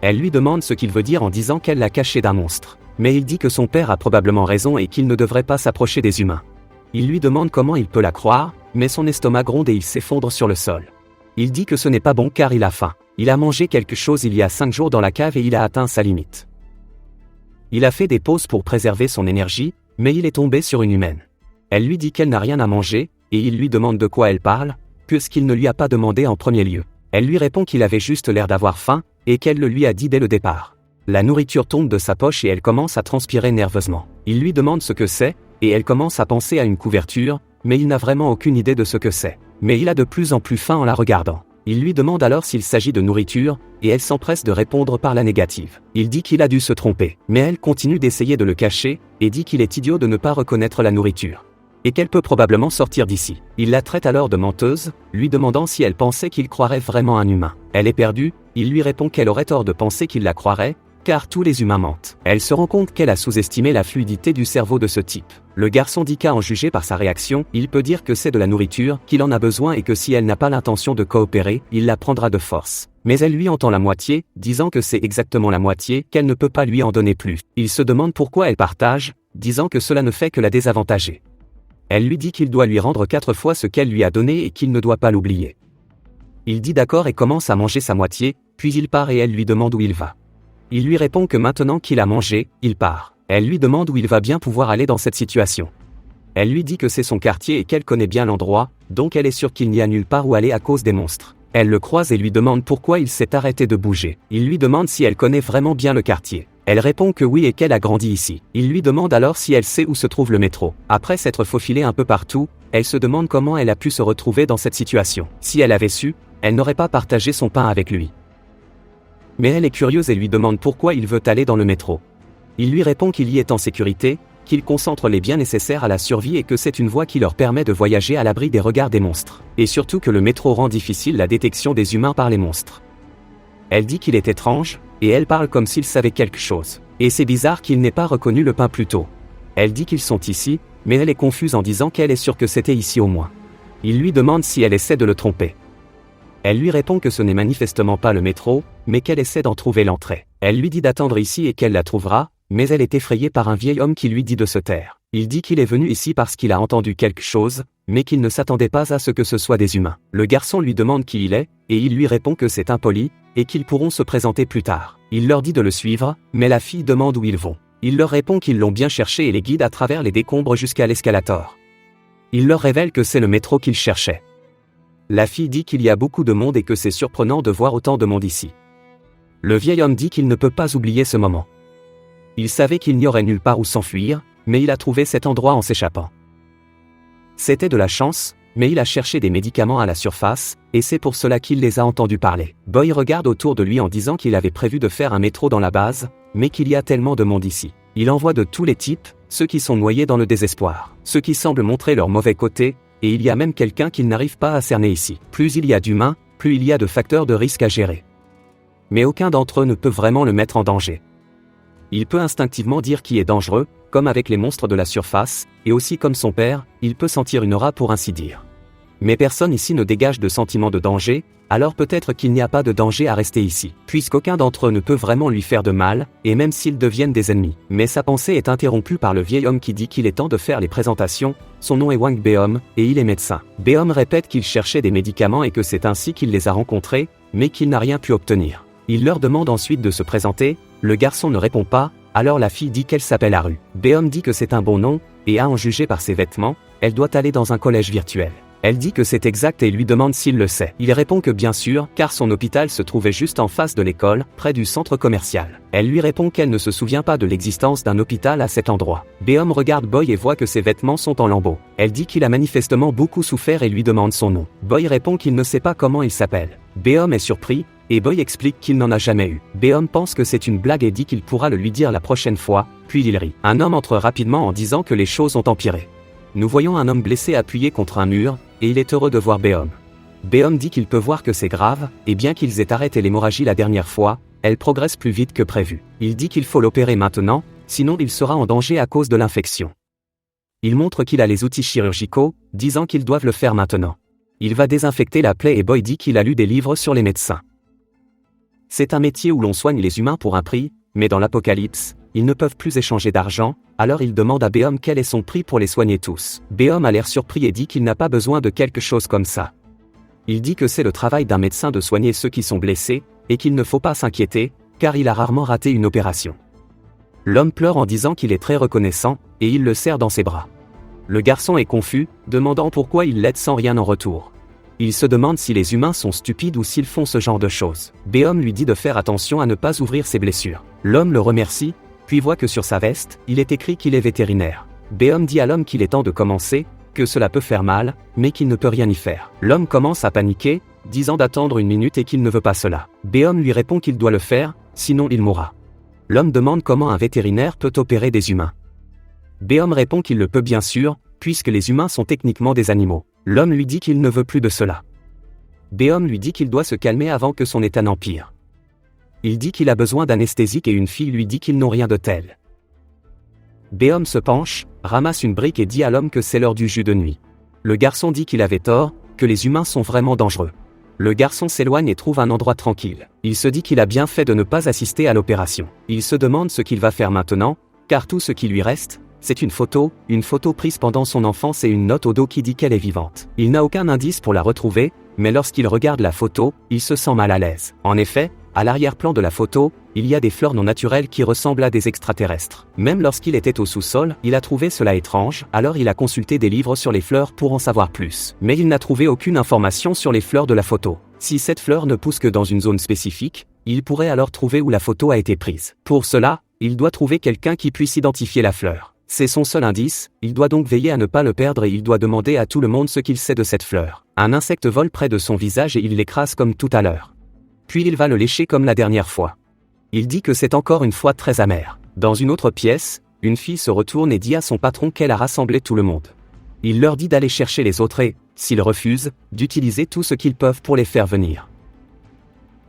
[SPEAKER 1] Elle lui demande ce qu'il veut dire en disant qu'elle l'a caché d'un monstre. Mais il dit que son père a probablement raison et qu'il ne devrait pas s'approcher des humains. Il lui demande comment il peut la croire, mais son estomac gronde et il s'effondre sur le sol. Il dit que ce n'est pas bon car il a faim. Il a mangé quelque chose il y a 5 jours dans la cave et il a atteint sa limite. Il a fait des pauses pour préserver son énergie, mais il est tombé sur une humaine. Elle lui dit qu'elle n'a rien à manger, et il lui demande de quoi elle parle, puisqu'il ne lui a pas demandé en premier lieu. Elle lui répond qu'il avait juste l'air d'avoir faim, et qu'elle le lui a dit dès le départ. La nourriture tombe de sa poche et elle commence à transpirer nerveusement. Il lui demande ce que c'est, et elle commence à penser à une couverture, mais il n'a vraiment aucune idée de ce que c'est. Mais il a de plus en plus faim en la regardant. Il lui demande alors s'il s'agit de nourriture, et elle s'empresse de répondre par la négative. Il dit qu'il a dû se tromper, mais elle continue d'essayer de le cacher, et dit qu'il est idiot de ne pas reconnaître la nourriture. Et qu'elle peut probablement sortir d'ici. Il la traite alors de menteuse, lui demandant si elle pensait qu'il croirait vraiment un humain. Elle est perdue, il lui répond qu'elle aurait tort de penser qu'il la croirait, car tous les humains mentent. Elle se rend compte qu'elle a sous-estimé la fluidité du cerveau de ce type. Le garçon dit qu'à en juger par sa réaction, il peut dire que c'est de la nourriture, qu'il en a besoin et que si elle n'a pas l'intention de coopérer, il la prendra de force. Mais elle lui entend la moitié, disant que c'est exactement la moitié, qu'elle ne peut pas lui en donner plus. Il se demande pourquoi elle partage, disant que cela ne fait que la désavantager. Elle lui dit qu'il doit lui rendre 4 fois ce qu'elle lui a donné et qu'il ne doit pas l'oublier. Il dit d'accord et commence à manger sa moitié, puis il part et elle lui demande où il va. Il lui répond que maintenant qu'il a mangé, il part. Elle lui demande où il va bien pouvoir aller dans cette situation. Elle lui dit que c'est son quartier et qu'elle connaît bien l'endroit, donc elle est sûre qu'il n'y a nulle part où aller à cause des monstres. Elle le croise et lui demande pourquoi il s'est arrêté de bouger. Il lui demande si elle connaît vraiment bien le quartier. Elle répond que oui et qu'elle a grandi ici. Il lui demande alors si elle sait où se trouve le métro. Après s'être faufilée un peu partout, elle se demande comment elle a pu se retrouver dans cette situation. Si elle avait su, elle n'aurait pas partagé son pain avec lui. Mais elle est curieuse et lui demande pourquoi il veut aller dans le métro. Il lui répond qu'il y est en sécurité, qu'il concentre les biens nécessaires à la survie et que c'est une voie qui leur permet de voyager à l'abri des regards des monstres. Et surtout que le métro rend difficile la détection des humains par les monstres. Elle dit qu'il est étrange, et elle parle comme s'il savait quelque chose. Et c'est bizarre qu'il n'ait pas reconnu le pain plus tôt. Elle dit qu'ils sont ici, mais elle est confuse en disant qu'elle est sûre que c'était ici au moins. Il lui demande si elle essaie de le tromper. Elle lui répond que ce n'est manifestement pas le métro, mais qu'elle essaie d'en trouver l'entrée. Elle lui dit d'attendre ici et qu'elle la trouvera, mais elle est effrayée par un vieil homme qui lui dit de se taire. Il dit qu'il est venu ici parce qu'il a entendu quelque chose, mais qu'il ne s'attendait pas à ce que ce soit des humains. Le garçon lui demande qui il est, et il lui répond que c'est impoli, et qu'ils pourront se présenter plus tard. Il leur dit de le suivre, mais la fille demande où ils vont. Il leur répond qu'ils l'ont bien cherché et les guide à travers les décombres jusqu'à l'escalator. Il leur révèle que c'est le métro qu'ils cherchaient. La fille dit qu'il y a beaucoup de monde et que c'est surprenant de voir autant de monde ici. Le vieil homme dit qu'il ne peut pas oublier ce moment. Il savait qu'il n'y aurait nulle part où s'enfuir, mais il a trouvé cet endroit en s'échappant. C'était de la chance, mais il a cherché des médicaments à la surface, et c'est pour cela qu'il les a entendus parler. Boy regarde autour de lui en disant qu'il avait prévu de faire un métro dans la base, mais qu'il y a tellement de monde ici. Il en voit de tous les types, ceux qui sont noyés dans le désespoir, ceux qui semblent montrer leur mauvais côté, et il y a même quelqu'un qu'il n'arrive pas à cerner ici. Plus il y a d'humains, plus il y a de facteurs de risque à gérer. Mais aucun d'entre eux ne peut vraiment le mettre en danger. Il peut instinctivement dire qui est dangereux, comme avec les monstres de la surface, et aussi comme son père, il peut sentir une aura pour ainsi dire. Mais personne ici ne dégage de sentiment de danger, alors peut-être qu'il n'y a pas de danger à rester ici, puisqu'aucun d'entre eux ne peut vraiment lui faire de mal, et même s'ils deviennent des ennemis. Mais sa pensée est interrompue par le vieil homme qui dit qu'il est temps de faire les présentations. Son nom est Wang Beom, et il est médecin. Beom répète qu'il cherchait des médicaments et que c'est ainsi qu'il les a rencontrés, mais qu'il n'a rien pu obtenir. Il leur demande ensuite de se présenter, le garçon ne répond pas, alors la fille dit qu'elle s'appelle Haru. Beom dit que c'est un bon nom, et à en juger par ses vêtements, elle doit aller dans un collège virtuel. Elle dit que c'est exact et lui demande s'il le sait. Il répond que bien sûr, car son hôpital se trouvait juste en face de l'école, près du centre commercial. Elle lui répond qu'elle ne se souvient pas de l'existence d'un hôpital à cet endroit. Beom regarde Boy et voit que ses vêtements sont en lambeaux. Elle dit qu'il a manifestement beaucoup souffert et lui demande son nom. Boy répond qu'il ne sait pas comment il s'appelle. Beom est surpris, et Boy explique qu'il n'en a jamais eu. Beom pense que c'est une blague et dit qu'il pourra le lui dire la prochaine fois, puis il rit. Un homme entre rapidement en disant que les choses ont empiré. Nous voyons un homme blessé appuyé contre un mur, et il est heureux de voir Beom. Beom dit qu'il peut voir que c'est grave, et bien qu'ils aient arrêté l'hémorragie la dernière fois, elle progresse plus vite que prévu. Il dit qu'il faut l'opérer maintenant, sinon il sera en danger à cause de l'infection. Il montre qu'il a les outils chirurgicaux, disant qu'ils doivent le faire maintenant. Il va désinfecter la plaie et Boy dit qu'il a lu des livres sur les médecins. C'est un métier où l'on soigne les humains pour un prix, mais dans l'apocalypse, ils ne peuvent plus échanger d'argent, alors il demande à Beom quel est son prix pour les soigner tous. Beom a l'air surpris et dit qu'il n'a pas besoin de quelque chose comme ça. Il dit que c'est le travail d'un médecin de soigner ceux qui sont blessés, et qu'il ne faut pas s'inquiéter, car il a rarement raté une opération. L'homme pleure en disant qu'il est très reconnaissant, et il le serre dans ses bras. Le garçon est confus, demandant pourquoi il l'aide sans rien en retour. Il se demande si les humains sont stupides ou s'ils font ce genre de choses. Beom lui dit de faire attention à ne pas ouvrir ses blessures. L'homme le remercie, puis voit que sur sa veste, il est écrit qu'il est vétérinaire. Beom dit à l'homme qu'il est temps de commencer, que cela peut faire mal, mais qu'il ne peut rien y faire. L'homme commence à paniquer, disant d'attendre une minute et qu'il ne veut pas cela. Beom lui répond qu'il doit le faire, sinon il mourra. L'homme demande comment un vétérinaire peut opérer des humains. Beom répond qu'il le peut bien sûr, puisque les humains sont techniquement des animaux. L'homme lui dit qu'il ne veut plus de cela. Beom lui dit qu'il doit se calmer avant que son état n'empire. Il dit qu'il a besoin d'anesthésique et une fille lui dit qu'ils n'ont rien de tel. Beom se penche, ramasse une brique et dit à l'homme que c'est l'heure du jus de nuit. Le garçon dit qu'il avait tort, que les humains sont vraiment dangereux. Le garçon s'éloigne et trouve un endroit tranquille. Il se dit qu'il a bien fait de ne pas assister à l'opération. Il se demande ce qu'il va faire maintenant, car tout ce qui lui reste, c'est une photo prise pendant son enfance et une note au dos qui dit qu'elle est vivante. Il n'a aucun indice pour la retrouver, mais lorsqu'il regarde la photo, il se sent mal à l'aise. En effet, à l'arrière-plan de la photo, il y a des fleurs non naturelles qui ressemblent à des extraterrestres. Même lorsqu'il était au sous-sol, il a trouvé cela étrange, alors il a consulté des livres sur les fleurs pour en savoir plus. Mais il n'a trouvé aucune information sur les fleurs de la photo. Si cette fleur ne pousse que dans une zone spécifique, il pourrait alors trouver où la photo a été prise. Pour cela, il doit trouver quelqu'un qui puisse identifier la fleur. C'est son seul indice, il doit donc veiller à ne pas le perdre et il doit demander à tout le monde ce qu'il sait de cette fleur. Un insecte vole près de son visage et il l'écrase comme tout à l'heure. Puis il va le lécher comme la dernière fois. Il dit que c'est encore une fois très amer. Dans une autre pièce, une fille se retourne et dit à son patron qu'elle a rassemblé tout le monde. Il leur dit d'aller chercher les autres et, s'ils refusent, d'utiliser tout ce qu'ils peuvent pour les faire venir.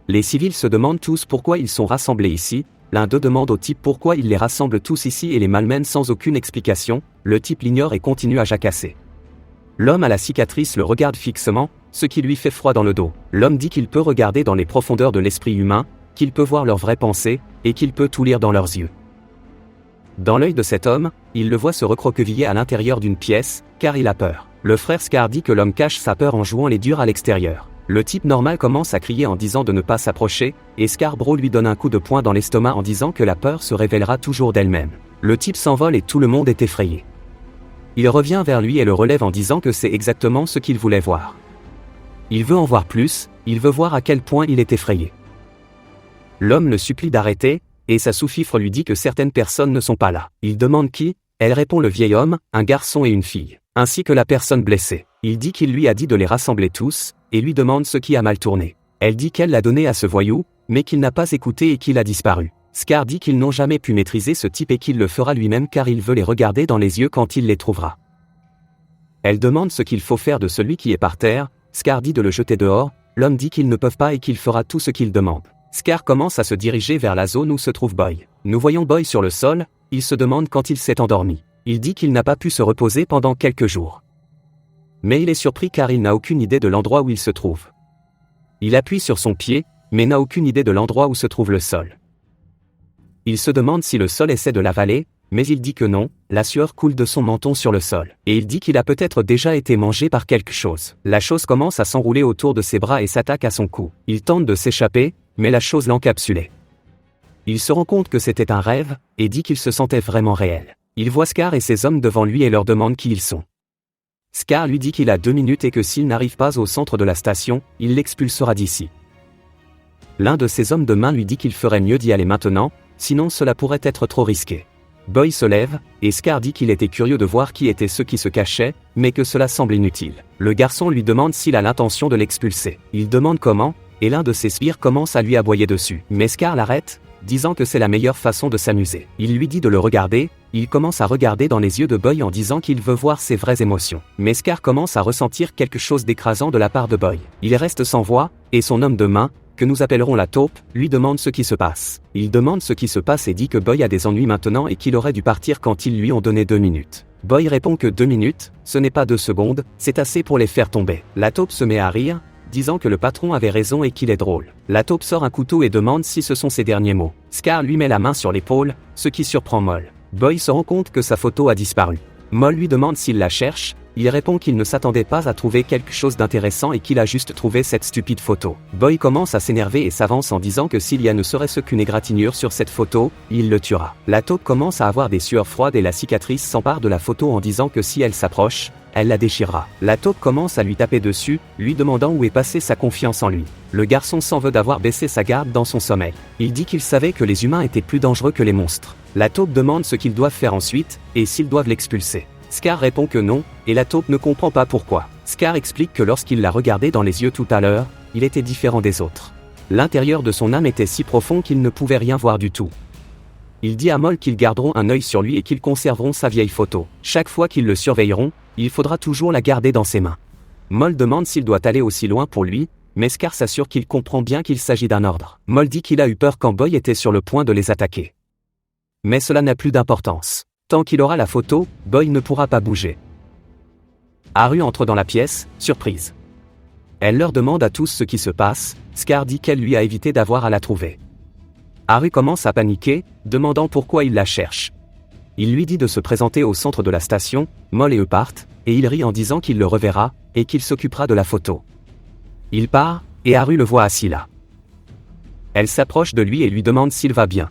[SPEAKER 1] Les civils se demandent tous pourquoi ils sont rassemblés ici. L'un d'eux demande au type pourquoi il les rassemble tous ici et les malmène sans aucune explication. Le type l'ignore et continue à jacasser. L'homme à la cicatrice le regarde fixement, ce qui lui fait froid dans le dos. L'homme dit qu'il peut regarder dans les profondeurs de l'esprit humain, qu'il peut voir leurs vraies pensées, et qu'il peut tout lire dans leurs yeux. Dans l'œil de cet homme, il le voit se recroqueviller à l'intérieur d'une pièce, car il a peur. Le frère Scar dit que l'homme cache sa peur en jouant les durs à l'extérieur. Le type normal commence à crier en disant de ne pas s'approcher, et Scarborough lui donne un coup de poing dans l'estomac en disant que la peur se révélera toujours d'elle-même. Le type s'envole et tout le monde est effrayé. Il revient vers lui et le relève en disant que c'est exactement ce qu'il voulait voir. Il veut en voir plus, il veut voir à quel point il est effrayé. L'homme le supplie d'arrêter, et sa sous-fifre lui dit que certaines personnes ne sont pas là. Il demande qui, elle répond le vieil homme, un garçon et une fille, ainsi que la personne blessée. Il dit qu'il lui a dit de les rassembler tous, et lui demande ce qui a mal tourné. Elle dit qu'elle l'a donné à ce voyou, mais qu'il n'a pas écouté et qu'il a disparu. Scar dit qu'ils n'ont jamais pu maîtriser ce type et qu'il le fera lui-même car il veut les regarder dans les yeux quand il les trouvera. Elle demande ce qu'il faut faire de celui qui est par terre. Scar dit de le jeter dehors. L'homme dit qu'ils ne peuvent pas et qu'il fera tout ce qu'il demande. Scar commence à se diriger vers la zone où se trouve Boy. Nous voyons Boy sur le sol, il se demande quand il s'est endormi. Il dit qu'il n'a pas pu se reposer pendant quelques jours. Mais il est surpris car il n'a aucune idée de l'endroit où il se trouve. Il appuie sur son pied, mais n'a aucune idée de l'endroit où se trouve le sol. Il se demande si le sol essaie de l'avaler, mais il dit que non, la sueur coule de son menton sur le sol. Et il dit qu'il a peut-être déjà été mangé par quelque chose. La chose commence à s'enrouler autour de ses bras et s'attaque à son cou. Il tente de s'échapper, mais la chose l'encapsulait. Il se rend compte que c'était un rêve, et dit qu'il se sentait vraiment réel. Il voit Scar et ses hommes devant lui et leur demande qui ils sont. Scar lui dit qu'il a 2 minutes et que s'il n'arrive pas au centre de la station, il l'expulsera d'ici. L'un de ses hommes de main lui dit qu'il ferait mieux d'y aller maintenant, sinon cela pourrait être trop risqué. Boy se lève, et Scar dit qu'il était curieux de voir qui étaient ceux qui se cachaient, mais que cela semble inutile. Le garçon lui demande s'il a l'intention de l'expulser. Il demande comment, et l'un de ses sbires commence à lui aboyer dessus. Mais Scar l'arrête, disant que c'est la meilleure façon de s'amuser. Il lui dit de le regarder, il commence à regarder dans les yeux de Boy en disant qu'il veut voir ses vraies émotions. Mais Scar commence à ressentir quelque chose d'écrasant de la part de Boy. Il reste sans voix, et son homme de main, que nous appellerons la taupe, lui demande ce qui se passe. Il demande ce qui se passe et dit que Boy a des ennuis maintenant et qu'il aurait dû partir quand ils lui ont donné 2 minutes. Boy répond que 2 minutes, ce n'est pas 2 secondes, c'est assez pour les faire tomber. La taupe se met à rire, disant que le patron avait raison et qu'il est drôle. La taupe sort un couteau et demande si ce sont ses derniers mots. Scar lui met la main sur l'épaule, ce qui surprend Moll. Boy se rend compte que sa photo a disparu. Moll lui demande s'il la cherche, il répond qu'il ne s'attendait pas à trouver quelque chose d'intéressant et qu'il a juste trouvé cette stupide photo. Boy commence à s'énerver et s'avance en disant que s'il y a ne serait-ce qu'une égratignure sur cette photo, il le tuera. La taupe commence à avoir des sueurs froides et la cicatrice s'empare de la photo en disant que si elle s'approche, elle la déchirera. La taupe commence à lui taper dessus, lui demandant où est passée sa confiance en lui. Le garçon s'en veut d'avoir baissé sa garde dans son sommeil. Il dit qu'il savait que les humains étaient plus dangereux que les monstres. La taupe demande ce qu'ils doivent faire ensuite, et s'ils doivent l'expulser. Scar répond que non, et la taupe ne comprend pas pourquoi. Scar explique que lorsqu'il l'a regardé dans les yeux tout à l'heure, il était différent des autres. L'intérieur de son âme était si profond qu'il ne pouvait rien voir du tout. Il dit à Moll qu'ils garderont un œil sur lui et qu'ils conserveront sa vieille photo. Chaque fois qu'ils le surveilleront, il faudra toujours la garder dans ses mains. Moll demande s'il doit aller aussi loin pour lui, mais Scar s'assure qu'il comprend bien qu'il s'agit d'un ordre. Moll dit qu'il a eu peur quand Boy était sur le point de les attaquer. Mais cela n'a plus d'importance. Tant qu'il aura la photo, Boy ne pourra pas bouger. Haru entre dans la pièce, surprise. Elle leur demande à tous ce qui se passe, Scar dit qu'elle lui a évité d'avoir à la trouver. Haru commence à paniquer, demandant pourquoi il la cherche. Il lui dit de se présenter au centre de la station, Moll et eux partent, et il rit en disant qu'il le reverra, et qu'il s'occupera de la photo. Il part, et Haru le voit assis là. Elle s'approche de lui et lui demande s'il va bien.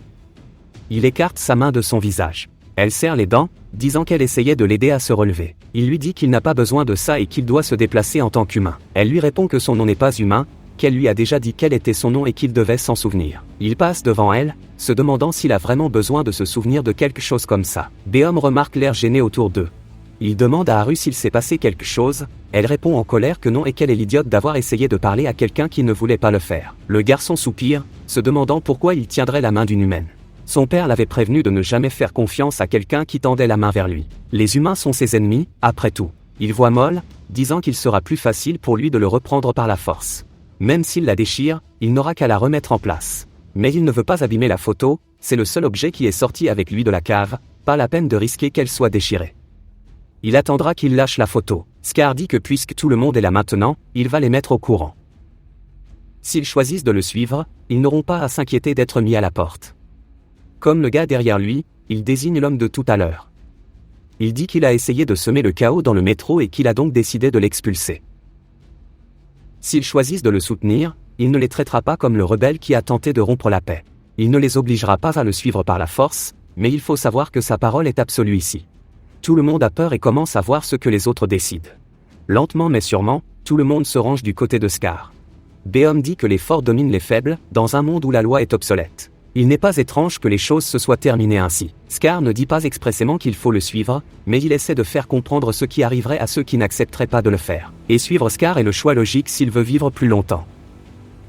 [SPEAKER 1] Il écarte sa main de son visage. Elle serre les dents, disant qu'elle essayait de l'aider à se relever. Il lui dit qu'il n'a pas besoin de ça et qu'il doit se déplacer en tant qu'humain. Elle lui répond que son nom n'est pas humain, qu'elle lui a déjà dit quel était son nom et qu'il devait s'en souvenir. Il passe devant elle, se demandant s'il a vraiment besoin de se souvenir de quelque chose comme ça. Beom remarque l'air gêné autour d'eux. Il demande à Haru s'il s'est passé quelque chose, elle répond en colère que non et qu'elle est l'idiote d'avoir essayé de parler à quelqu'un qui ne voulait pas le faire. Le garçon soupire, se demandant pourquoi il tiendrait la main d'une humaine. Son père l'avait prévenu de ne jamais faire confiance à quelqu'un qui tendait la main vers lui. Les humains sont ses ennemis, après tout. Il voit Moll, disant qu'il sera plus facile pour lui de le reprendre par la force. Même s'il la déchire, il n'aura qu'à la remettre en place. Mais il ne veut pas abîmer la photo, c'est le seul objet qui est sorti avec lui de la cave, pas la peine de risquer qu'elle soit déchirée. Il attendra qu'il lâche la photo. Scar dit que puisque tout le monde est là maintenant, il va les mettre au courant. S'ils choisissent de le suivre, ils n'auront pas à s'inquiéter d'être mis à la porte. Comme le gars derrière lui, il désigne l'homme de tout à l'heure. Il dit qu'il a essayé de semer le chaos dans le métro et qu'il a donc décidé de l'expulser. S'ils choisissent de le soutenir, il ne les traitera pas comme le rebelle qui a tenté de rompre la paix. Il ne les obligera pas à le suivre par la force, mais il faut savoir que sa parole est absolue ici. Tout le monde a peur et commence à voir ce que les autres décident. Lentement mais sûrement, tout le monde se range du côté de Scar. Beom dit que les forts dominent les faibles, dans un monde où la loi est obsolète. Il n'est pas étrange que les choses se soient terminées ainsi. Scar ne dit pas expressément qu'il faut le suivre, mais il essaie de faire comprendre ce qui arriverait à ceux qui n'accepteraient pas de le faire. Et suivre Scar est le choix logique s'il veut vivre plus longtemps.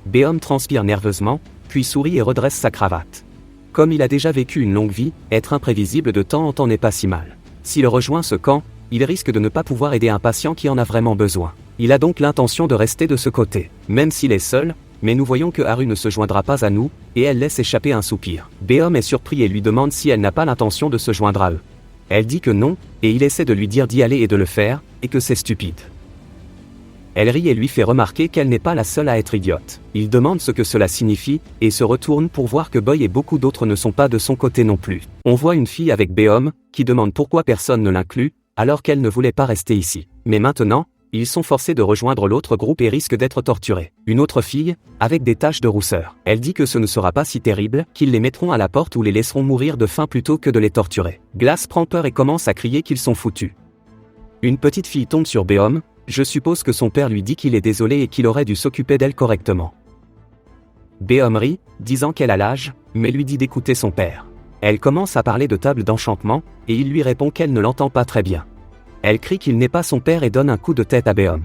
[SPEAKER 1] Beom transpire nerveusement, puis sourit et redresse sa cravate. Comme il a déjà vécu une longue vie, être imprévisible de temps en temps n'est pas si mal. S'il rejoint ce camp, il risque de ne pas pouvoir aider un patient qui en a vraiment besoin. Il a donc l'intention de rester de ce côté, même s'il est seul, mais nous voyons que Haru ne se joindra pas à nous, et elle laisse échapper un soupir. Beom est surpris et lui demande si elle n'a pas l'intention de se joindre à eux. Elle dit que non, et il essaie de lui dire d'y aller et de le faire, et que c'est stupide. Elle rit et lui fait remarquer qu'elle n'est pas la seule à être idiote. Il demande ce que cela signifie, et se retourne pour voir que Boy et beaucoup d'autres ne sont pas de son côté non plus. On voit une fille avec Beom, qui demande pourquoi personne ne l'inclut, alors qu'elle ne voulait pas rester ici. Mais maintenant, ils sont forcés de rejoindre l'autre groupe et risquent d'être torturés. Une autre fille, avec des taches de rousseur. Elle dit que ce ne sera pas si terrible, qu'ils les mettront à la porte ou les laisseront mourir de faim plutôt que de les torturer. Glass prend peur et commence à crier qu'ils sont foutus. Une petite fille tombe sur Beom, je suppose que son père lui dit qu'il est désolé et qu'il aurait dû s'occuper d'elle correctement. Beom rit, disant qu'elle a l'âge, mais lui dit d'écouter son père. Elle commence à parler de table d'enchantement, et il lui répond qu'elle ne l'entend pas très bien. Elle crie qu'il n'est pas son père et donne un coup de tête à Beom.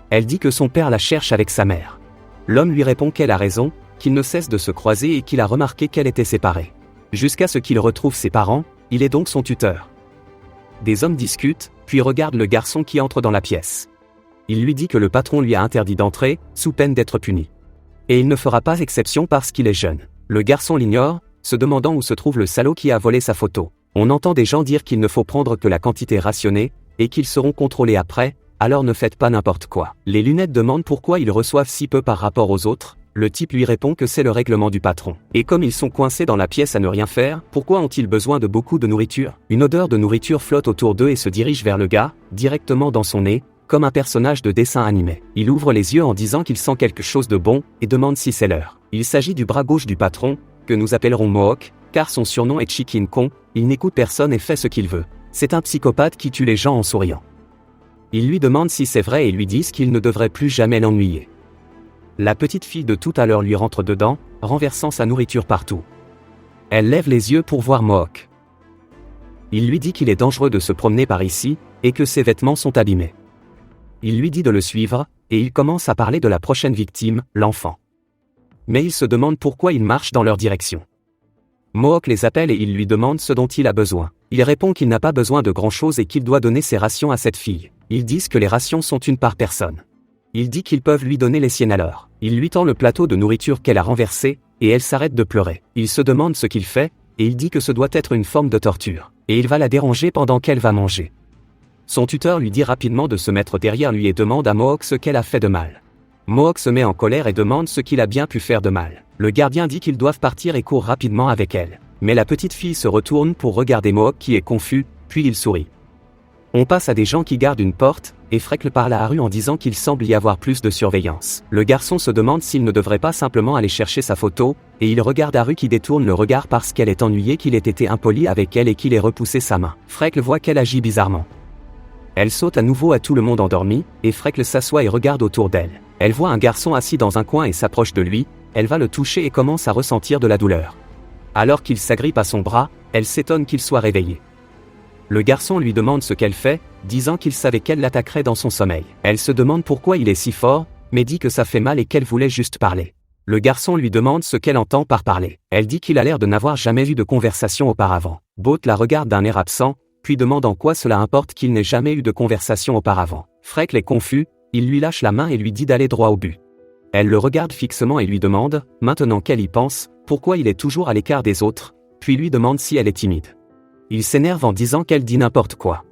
[SPEAKER 1] Elle dit que son père la cherche avec sa mère. L'homme lui répond qu'elle a raison, qu'ils ne cessent de se croiser et qu'il a remarqué qu'elle était séparée. Jusqu'à ce qu'il retrouve ses parents, il est donc son tuteur. Des hommes discutent, puis regardent le garçon qui entre dans la pièce. Il lui dit que le patron lui a interdit d'entrer, sous peine d'être puni. Et il ne fera pas exception parce qu'il est jeune. Le garçon l'ignore, se demandant où se trouve le salaud qui a volé sa photo. On entend des gens dire qu'il ne faut prendre que la quantité rationnée, et qu'ils seront contrôlés après, alors ne faites pas n'importe quoi. Les lunettes demandent pourquoi ils reçoivent si peu par rapport aux autres, le type lui répond que c'est le règlement du patron. Et comme ils sont coincés dans la pièce à ne rien faire, pourquoi ont-ils besoin de beaucoup de nourriture? Une odeur de nourriture flotte autour d'eux et se dirige vers le gars, directement dans son nez, comme un personnage de dessin animé. Il ouvre les yeux en disant qu'il sent quelque chose de bon, et demande si c'est l'heure. Il s'agit du bras gauche du patron, que nous appellerons Mohawk, car son surnom est Chicken Kong, il n'écoute personne et fait ce qu'il veut. C'est un psychopathe qui tue les gens en souriant. Il lui demande si c'est vrai et lui disent qu'il ne devrait plus jamais l'ennuyer. La petite fille de tout à l'heure lui rentre dedans, renversant sa nourriture partout. Elle lève les yeux pour voir Mohawk. Il lui dit qu'il est dangereux de se promener par ici, et que ses vêtements sont abîmés. Il lui dit de le suivre, et il commence à parler de la prochaine victime, l'enfant. Mais il se demande pourquoi ils marchent dans leur direction. Mohawk les appelle et il lui demande ce dont il a besoin. Il répond qu'il n'a pas besoin de grand-chose et qu'il doit donner ses rations à cette fille. Ils disent que les rations sont une par personne. Il dit qu'ils peuvent lui donner les siennes alors. Il lui tend le plateau de nourriture qu'elle a renversé, et elle s'arrête de pleurer. Il se demande ce qu'il fait, et il dit que ce doit être une forme de torture. Et il va la déranger pendant qu'elle va manger. Son tuteur lui dit rapidement de se mettre derrière lui et demande à Mohawk ce qu'elle a fait de mal. Mohawk se met en colère et demande ce qu'il a bien pu faire de mal. Le gardien dit qu'ils doivent partir et court rapidement avec elle. Mais la petite fille se retourne pour regarder Mohawk qui est confus, puis il sourit. On passe à des gens qui gardent une porte, et Freckle parle à Haru en disant qu'il semble y avoir plus de surveillance. Le garçon se demande s'il ne devrait pas simplement aller chercher sa photo, et il regarde Haru qui détourne le regard parce qu'elle est ennuyée qu'il ait été impoli avec elle et qu'il ait repoussé sa main. Freckle voit qu'elle agit bizarrement. Elle saute à nouveau à tout le monde endormi, et Freckle s'assoit et regarde autour d'elle. Elle voit un garçon assis dans un coin et s'approche de lui, elle va le toucher et commence à ressentir de la douleur. Alors qu'il s'agrippe à son bras, elle s'étonne qu'il soit réveillé. Le garçon lui demande ce qu'elle fait, disant qu'il savait qu'elle l'attaquerait dans son sommeil. Elle se demande pourquoi il est si fort, mais dit que ça fait mal et qu'elle voulait juste parler. Le garçon lui demande ce qu'elle entend par parler. Elle dit qu'il a l'air de n'avoir jamais eu de conversation auparavant. Boat la regarde d'un air absent, puis demande en quoi cela importe qu'il n'ait jamais eu de conversation auparavant. Freckle est confus, il lui lâche la main et lui dit d'aller droit au but. Elle le regarde fixement et lui demande, maintenant qu'elle y pense, pourquoi il est toujours à l'écart des autres, puis lui demande si elle est timide. Il s'énerve en disant qu'elle dit n'importe quoi.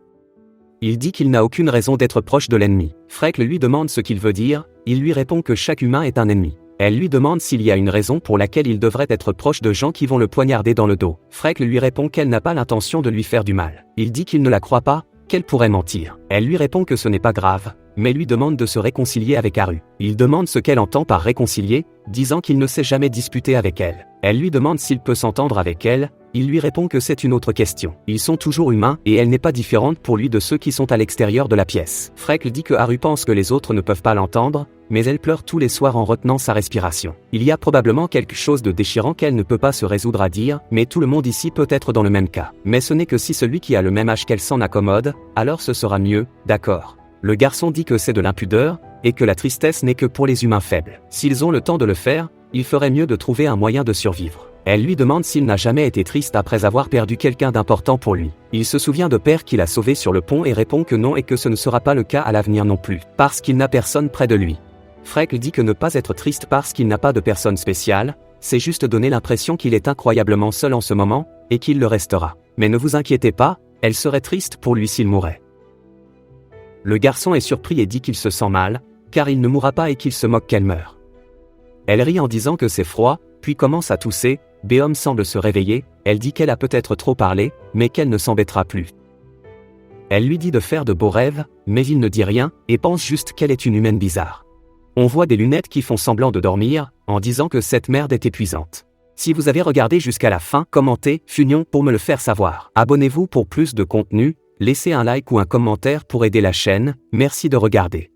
[SPEAKER 1] Il dit qu'il n'a aucune raison d'être proche de l'ennemi. Freckle lui demande ce qu'il veut dire, il lui répond que chaque humain est un ennemi. Elle lui demande s'il y a une raison pour laquelle il devrait être proche de gens qui vont le poignarder dans le dos. Freckle lui répond qu'elle n'a pas l'intention de lui faire du mal. Il dit qu'il ne la croit pas, qu'elle pourrait mentir. Elle lui répond que ce n'est pas grave, mais lui demande de se réconcilier avec Haru. Il demande ce qu'elle entend par réconcilier, disant qu'il ne s'est jamais disputé avec elle. Elle lui demande s'il peut s'entendre avec elle, il lui répond que c'est une autre question. Ils sont toujours humains, et elle n'est pas différente pour lui de ceux qui sont à l'extérieur de la pièce. Freckle dit que Haru pense que les autres ne peuvent pas l'entendre, mais elle pleure tous les soirs en retenant sa respiration. Il y a probablement quelque chose de déchirant qu'elle ne peut pas se résoudre à dire, mais tout le monde ici peut être dans le même cas. Mais ce n'est que si celui qui a le même âge qu'elle s'en accommode, alors ce sera mieux, d'accord. Le garçon dit que c'est de l'impudeur, et que la tristesse n'est que pour les humains faibles. S'ils ont le temps de le faire, il ferait mieux de trouver un moyen de survivre. Elle lui demande s'il n'a jamais été triste après avoir perdu quelqu'un d'important pour lui. Il se souvient de père qu'il a sauvé sur le pont et répond que non et que ce ne sera pas le cas à l'avenir non plus, parce qu'il n'a personne près de lui. Freckle dit que ne pas être triste parce qu'il n'a pas de personne spéciale, c'est juste donner l'impression qu'il est incroyablement seul en ce moment, et qu'il le restera. Mais ne vous inquiétez pas, elle serait triste pour lui s'il mourait. Le garçon est surpris et dit qu'il se sent mal, car il ne mourra pas et qu'il se moque qu'elle meure. Elle rit en disant que c'est froid, puis commence à tousser. Beom semble se réveiller, elle dit qu'elle a peut-être trop parlé, mais qu'elle ne s'embêtera plus. Elle lui dit de faire de beaux rêves, mais il ne dit rien, et pense juste qu'elle est une humaine bizarre. On voit des lunettes qui font semblant de dormir, en disant que cette merde est épuisante. Si vous avez regardé jusqu'à la fin, commentez, Funion pour me le faire savoir. Abonnez-vous pour plus de contenu, Laissez un like ou un commentaire pour aider la chaîne, merci de regarder.